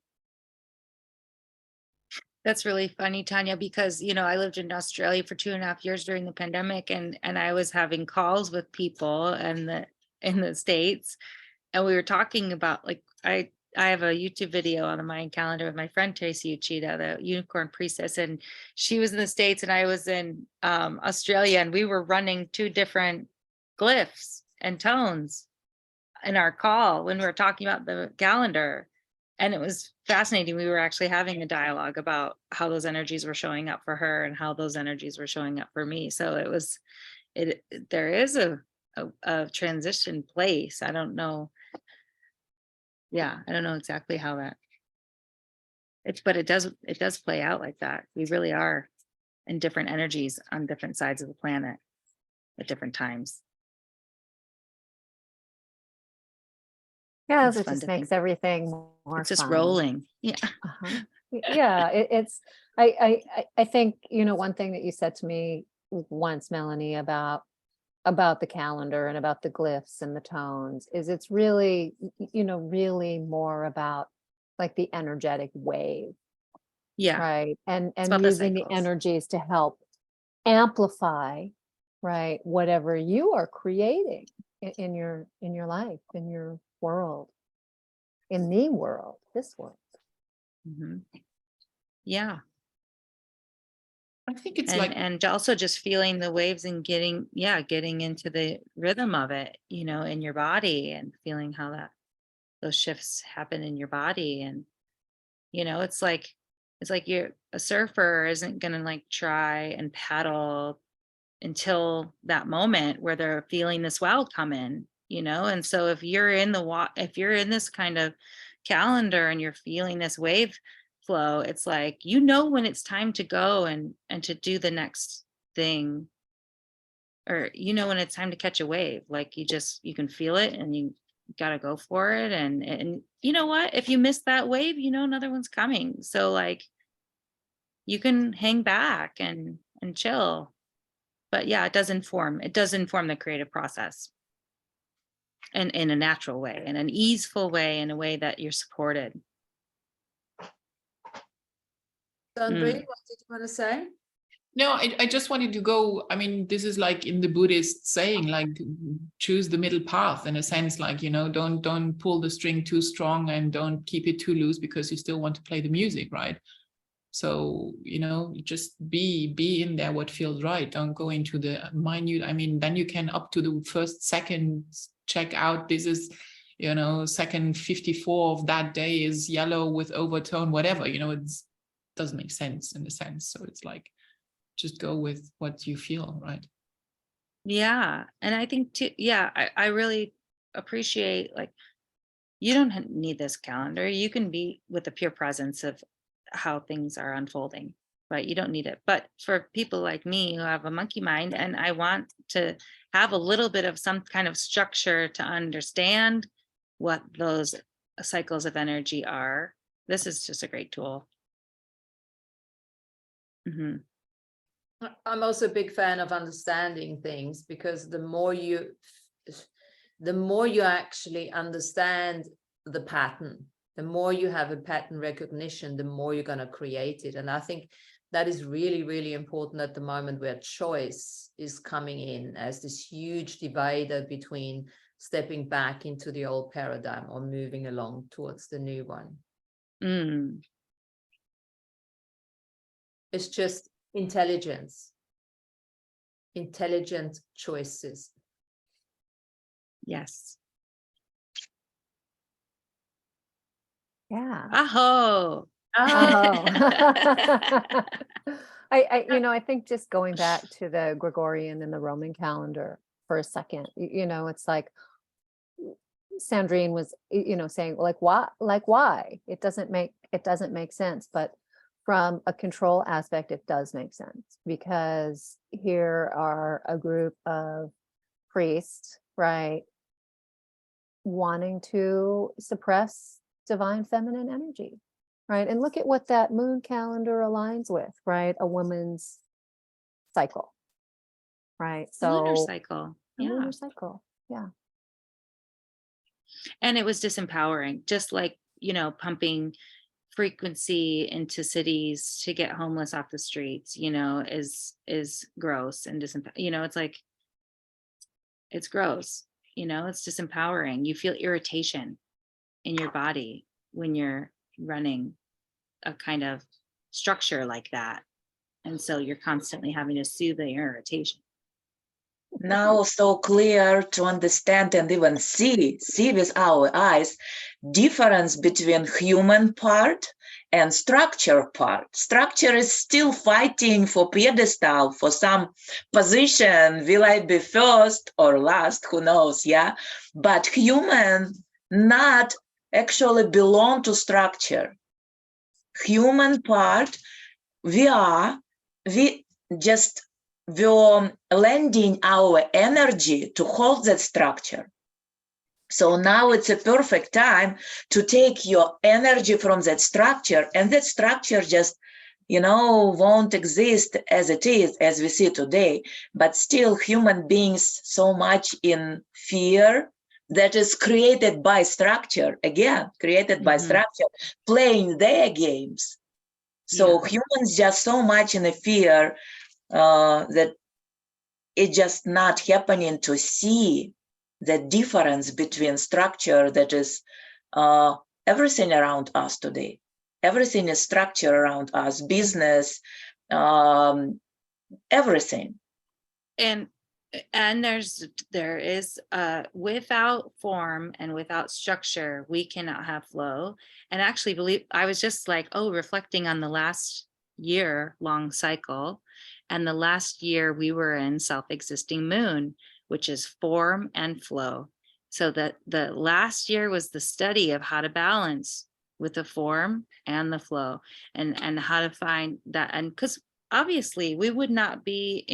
That's really funny, Tanya, because I lived in Australia for 2.5 years during the pandemic, and I was having calls with people in the States, and we were talking about, like, I have a YouTube video on the Mayan calendar with my friend Tracy Uchida, the Unicorn Priestess, and she was in the States and I was in Australia, and we were running 2 different glyphs and tones in our call when we were talking about the calendar. And it was fascinating. We were actually having a dialogue about how those energies were showing up for her and how those energies were showing up for me. So there is a transition place. I don't know. Yeah, I don't know exactly how that but it does play out like that. We really are in different energies on different sides of the planet at different times. Yeah, It's it fun just to makes think. everything more It's just fun. rolling. Yeah. Uh-huh. Yeah, it's I think one thing that you said to me once, Melanie, about the calendar and about the glyphs and the tones is it's really really more about like the energetic wave, Yeah. right? And about the using the cycles. energies to help amplify, right, whatever you are creating in your life, in your world, in the world, this world. Mhm. Yeah. I think it's And also just feeling the waves and getting into the rhythm of it, in your body, and feeling how those shifts happen in your body. And it's like a surfer isn't gonna like try and paddle until that moment where they're feeling the swell come in, and so if you're in this kind of calendar and you're feeling this wave flow, it's like when it's time to go and to do the next thing, or when it's time to catch a wave. Like you can feel it and you got to go for it. And you know what, if you miss that wave, another one's coming. So like you can hang back and chill. But yeah, it does inform the creative process, and in a natural way, in an easeful way, in a way that you're supported. Sandri, what did you want to say? No, I just wanted to go. I mean, this is like in the Buddhist saying, like, choose the middle path, in a sense, like, don't pull the string too strong and don't keep it too loose because you still want to play the music, right? So, just be in there what feels right. Don't go into the minute. I mean, then you can up to the first second check out. This is, second 54 of that day is yellow with overtone, whatever, it doesn't make sense in a sense. So it's like, just go with what you feel, right? Yeah. And I think too, I really appreciate, like, you don't need this calendar. You can be with the pure presence of how things are unfolding, right? You don't need it. But for people like me who have a monkey mind, and I want to have a little bit of some kind of structure to understand what those cycles of energy are, this is just a great tool. Mm-hmm. I'm also a big fan of understanding things, because the more you actually understand the pattern, The more you have a pattern recognition, the more you're going to create it. And I think that is really, really important at the moment, where choice is coming in as this huge divider between stepping back into the old paradigm or moving along towards the new one. Mm. It's just intelligent choices. Yes. Yeah. Aho. Oh. I think just going back to the Gregorian and the Roman calendar for a second, it's like Sandrine was, saying why? It doesn't make sense. But from a control aspect, it does make sense, because here are a group of priests, right, wanting to suppress divine feminine energy, right? And look at what that moon calendar aligns with, right? A woman's cycle, right? Lunar So cycle. a Yeah. lunar cycle, yeah. And it was disempowering, just like, pumping frequency into cities to get homeless off the streets, is gross and it's like, it's gross, it's disempowering. You feel irritation in your body when you're running a kind of structure like that. And so you're constantly having to soothe the irritation. Now so clear to understand and even see with our eyes difference between human part and structure part. Structure is still fighting for pedestal, for some position. Will I be first or last? Who knows? Yeah. But human not actually belong to structure. Human part, we're lending our energy to hold that structure. So now it's a perfect time to take your energy from that structure, and that structure just, won't exist as it is, as we see today. But still, human beings so much in fear that is created by structure, by structure, playing their games. So humans just so much in a fear that it's just not happening to see the difference between structure that is everything around us today. Everything is structure around us, business, everything. And there is without form and without structure, we cannot have flow. And actually, I was just like, reflecting on the last year long cycle. And the last year we were in self-existing moon, which is form and flow. So that the last year was the study of how to balance with the form and the flow, and how to find that. And because obviously we would not be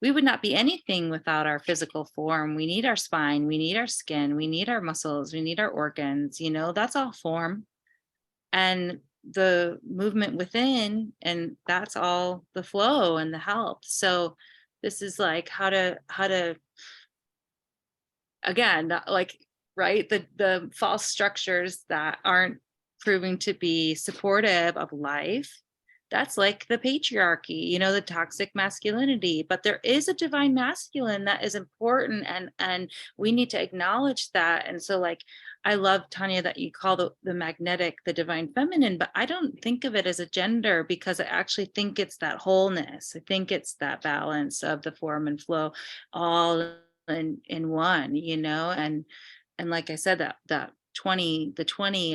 anything without our physical form. We need our spine, we need our skin, we need our muscles, we need our organs, that's all form. And the movement within, and that's all the flow and the health. So this is like how to again, like, right, the false structures that aren't proving to be supportive of life. That's like the patriarchy, the toxic masculinity. But there is a divine masculine that is important, and we need to acknowledge that. And so, like, I love, Tanya, that you call the magnetic the divine feminine, but I don't think of it as a gender, because I actually think it's that wholeness. I think it's that balance of the form and flow all in one, and like I said, that 20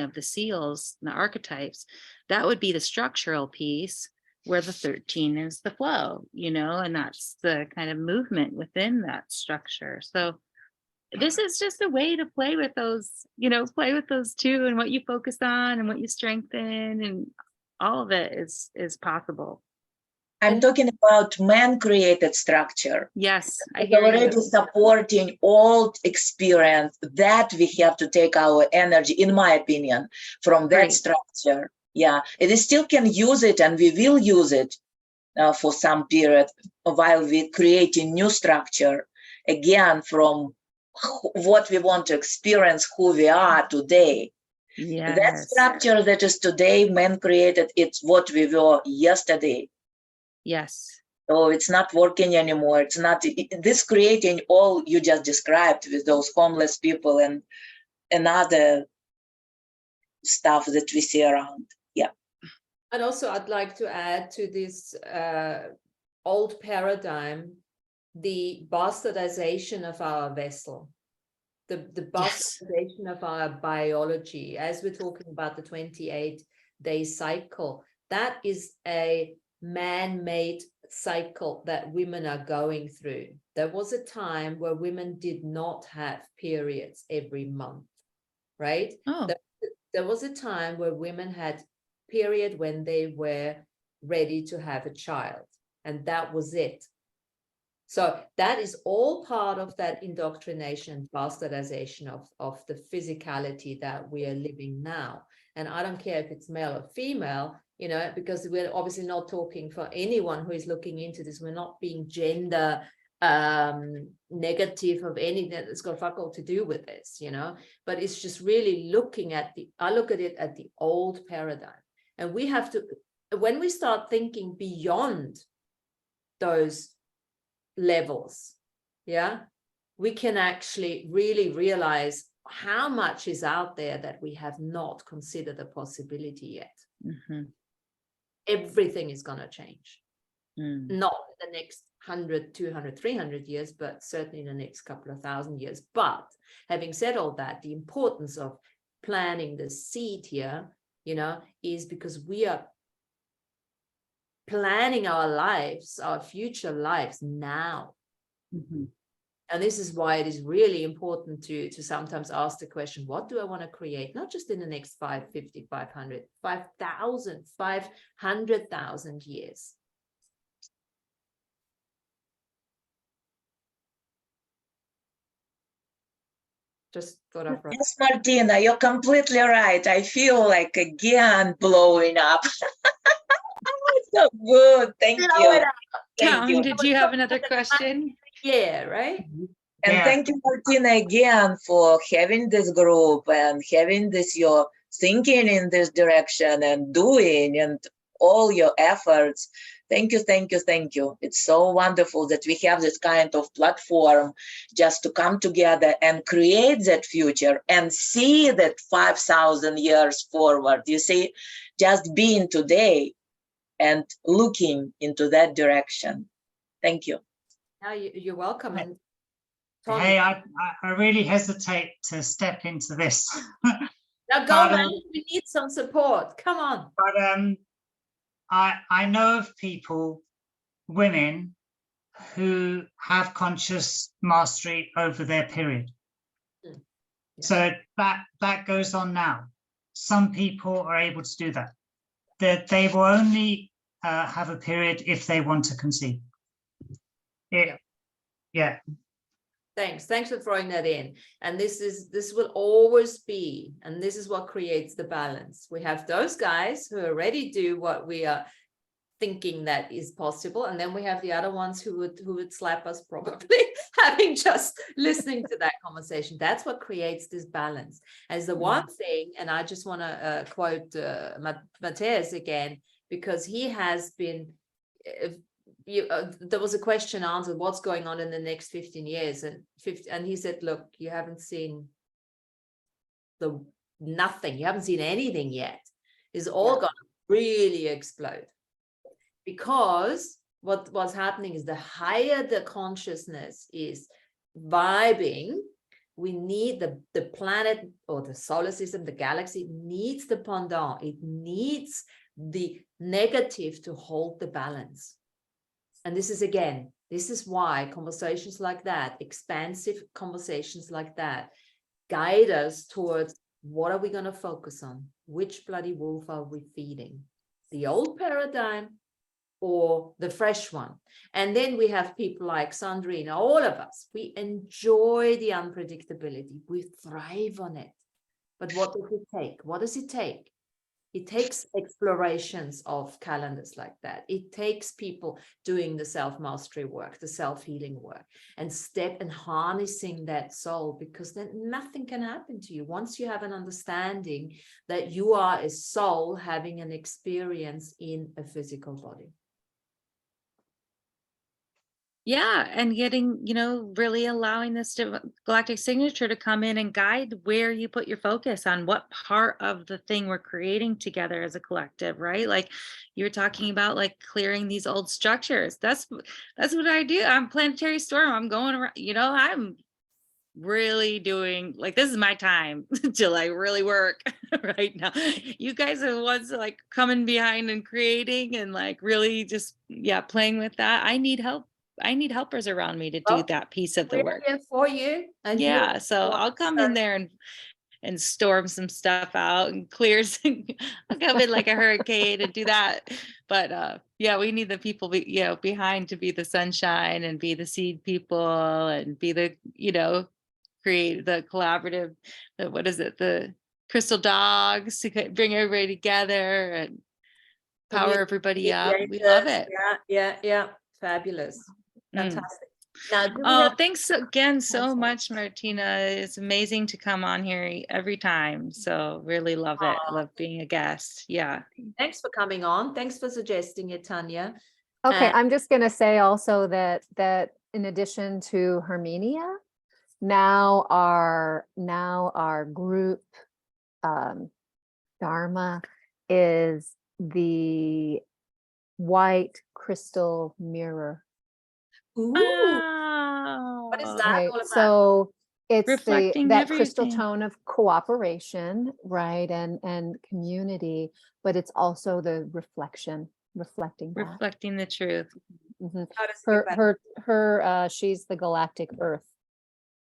of the seals, the archetypes, that would be the structural piece, where the 13 is the flow, and that's the kind of movement within that structure. So this is just a way to play with those, play with those two, and what you focus on and what you strengthen, and all of it is possible. I'm talking about man-created structure. Yes, I It's hear already you. supporting old experience that we have to take our energy, in my opinion, from that Right. structure. Yeah, it still can use it, and we will use it for some period while we creating new structure, again, from what we want to experience, who we are today. Yes. That structure that is today man created, it's what we were yesterday. Yes. So it's not working anymore. It's not this creating all you just described with those homeless people and other stuff that we see around. Yeah. And also I'd like to add to this old paradigm, the bastardization of our vessel, the bastardization of our biology, as we're talking about the 28-day cycle. That is a man-made cycle that women are going through. There was a time where women did not have periods every month, right? Oh. There was a time where women had period when they were ready to have a child, and that was it. So that is all part of that indoctrination, bastardization of the physicality that we are living now. And I don't care if it's male or female, you know, because we're obviously not talking for anyone who is looking into this. We're not being gender negative of anything that's got fuck all to do with this, you know, but it's just really looking at I look at it at the old paradigm. And we have to, when we start thinking beyond those levels, yeah, we can actually really realize how much is out there that we have not considered a possibility yet. Mm-hmm. Everything is going to change. Not in the next 100, 200, 300 years, but certainly in the next couple of 1,000 years. But having said all that, the importance of planting the seed here, you know, is because we are planning our lives, our future lives now. Mm-hmm. And this is why it is really important to sometimes ask the question, what do I want to create? Not just in the next 550, 500, 5,000, 500,000 years. Just thought of right. Yes, Martina, you're completely right. I feel like again blowing up. So good. Thank you. Thank Tom, you. did you have another question? Yeah, right? And Yeah. thank you, Martina, again for having this group and having this your thinking in this direction and doing and all your efforts. Thank you, thank you, thank you. It's so wonderful that we have this kind of platform just to come together and create that future and see that 5,000 years forward. You see, just being today and looking into that direction. Thank you. Now you're welcome. And Tom, Hey, I really hesitate to step into this. now go, man. We need some support. Come on. But I know of people, women, who have conscious mastery over their period. Yeah. So that goes on now. Some people are able to do that. That they will only have a period if they want to conceive. Yeah. Thanks for throwing that in. And this will always be, and this is what creates the balance. We have those guys who already do what we are thinking that is possible, and then we have the other ones who would slap us probably having just listening to that conversation. That's what creates this balance. As the one thing, and I just want to quote Matthias again, because he has been there was a question answered, what's going on in the next 15 years, and he said, look, you haven't seen nothing, you haven't seen anything yet. It's all going to really explode. Because what's happening is the higher the consciousness is vibing, we need the planet or the solar system, the galaxy needs the pendant. It needs the negative to hold the balance. And this is why conversations like that, expansive conversations like that, guide us towards what are we going to focus on? Which bloody wolf are we feeding? The old paradigm or the fresh one? And then we have people like Sandrine, all of us, we enjoy the unpredictability. We thrive on it. But what does it take? What does it take? It takes explorations of calendars like that. It takes people doing the self-mastery work, the self-healing work, and harnessing that soul, because then nothing can happen to you. Once you have an understanding that you are a soul having an experience in a physical body. Yeah, and getting, really allowing this galactic signature to come in and guide where you put your focus on what part of the thing we're creating together as a collective, right? Like you were talking about, like clearing these old structures. That's what I do. I'm planetary storm. I'm going around, I'm really doing, like, this is my time to like really work right now. You guys are the ones like coming behind and creating and like really just, playing with that. I need help. I need helpers around me to do that piece of the We're work. here for you. And Yeah, so I'll come in there and storm some stuff out and clear some, I'll come in like a hurricane and do that. But we need the people behind to be the sunshine and be the seed people and be the, create the collaborative, what is it, the crystal dogs to bring everybody together and power everybody up. We love it. Yeah. Fabulous. Fantastic. Now, thanks again so much, Martina. It's amazing to come on here every time. So really love it. Love being a guest. Yeah. Thanks for coming on. Thanks for suggesting it, Tanya. Okay, I'm just going to say also that in addition to Hermenia, now our group Dharma is the white crystal mirror. Ooh. What is that Right. all about? So it's Reflecting that crystal everything. tone of cooperation, right, and community, but it's also the reflecting back. Reflecting the truth. Mhm. How does it get Her she's the galactic Earth,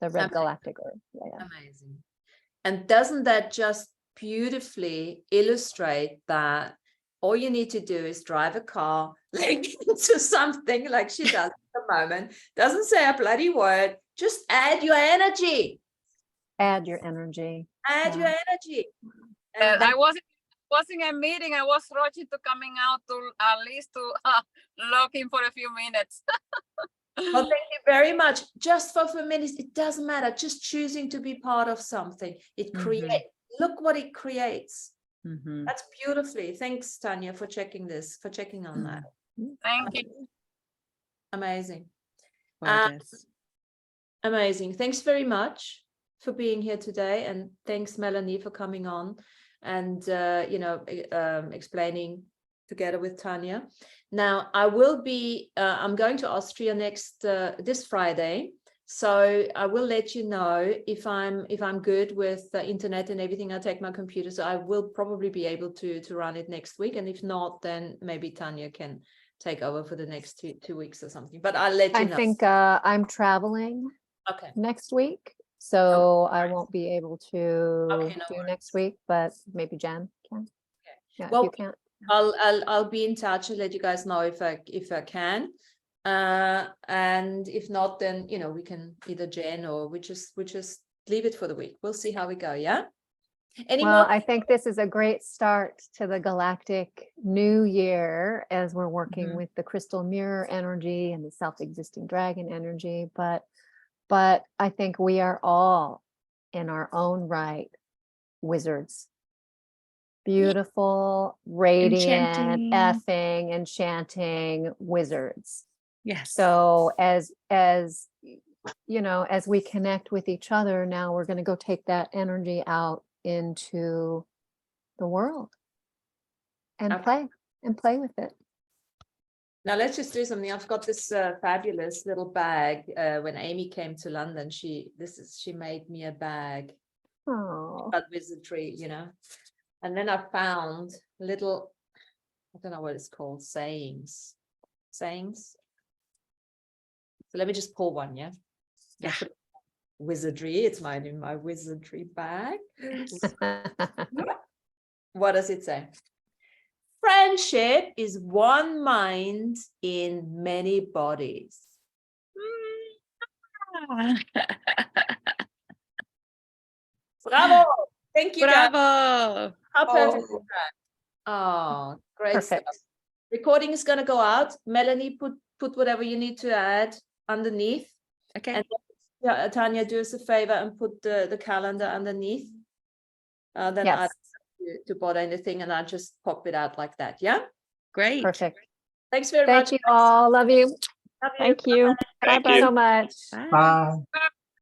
the red galactic Earth. Yeah. amazing? And doesn't that just beautifully illustrate that all you need to do is drive a car, like into something like she does at the moment, doesn't say a bloody word, just add your energy. Add your energy. Add your energy. I was in a meeting. I was rushing to coming out to at least to looking for a few minutes. Well, thank you very much. Just for a few minutes, it doesn't matter. Just choosing to be part of something. It creates. Look what it creates. That's beautifully. Thanks, Tanya, for checking on that. Thank you. Amazing. Gorgeous. Amazing. Thanks very much for being here today. And thanks, Melanie, for coming on and, explaining together with Tanya. Now, I will be, I'm going to Austria this Friday. So I will let you know if I'm good with the internet and everything. I'll take my computer. So I will probably be able to run it next week. And if not, then maybe Tanya can take over for the next two weeks or something. But I'll let you know. I think I'm traveling next week. So I won't be able to do next week, but maybe Jen can. Yeah, well, if you can't. I'll be in touch and let you guys know if I can. And if not, then we can either Jen or we just leave it for the week. We'll see how we go. Yeah. Well, I think this is a great start to the galactic new year as we're working with the crystal mirror energy and the self-existing dragon energy. But I think we are all in our own right wizards. Beautiful, radiant, effing, enchanting wizards. Yes. So as we connect with each other, now we're going to go take that energy out into the world and play with it. Now let's just do something. I've got this fabulous little bag. When Amy came to London, she made me a bag. Oh, about wizardry, And then I found little, I don't know what it's called, sayings. So let me just pull one, yeah? Yeah. Wizardry, it's in my wizardry bag. What does it say? Friendship is one mind in many bodies. Bravo! Thank you, guys. Bravo! How perfect is that? Oh, great stuff. Perfect. Recording is going to go out. Melanie, put whatever you need to add underneath. Okay, And yeah, Tanya, do us a favor and put the calendar underneath. Then I Yes. don't have to bother anything, and I just pop it out like that. Yeah. great. Perfect. Thanks very Thank much. you all. Love you. Love Thank you. Thank Bye-bye. you. So much. Bye. Bye. Bye.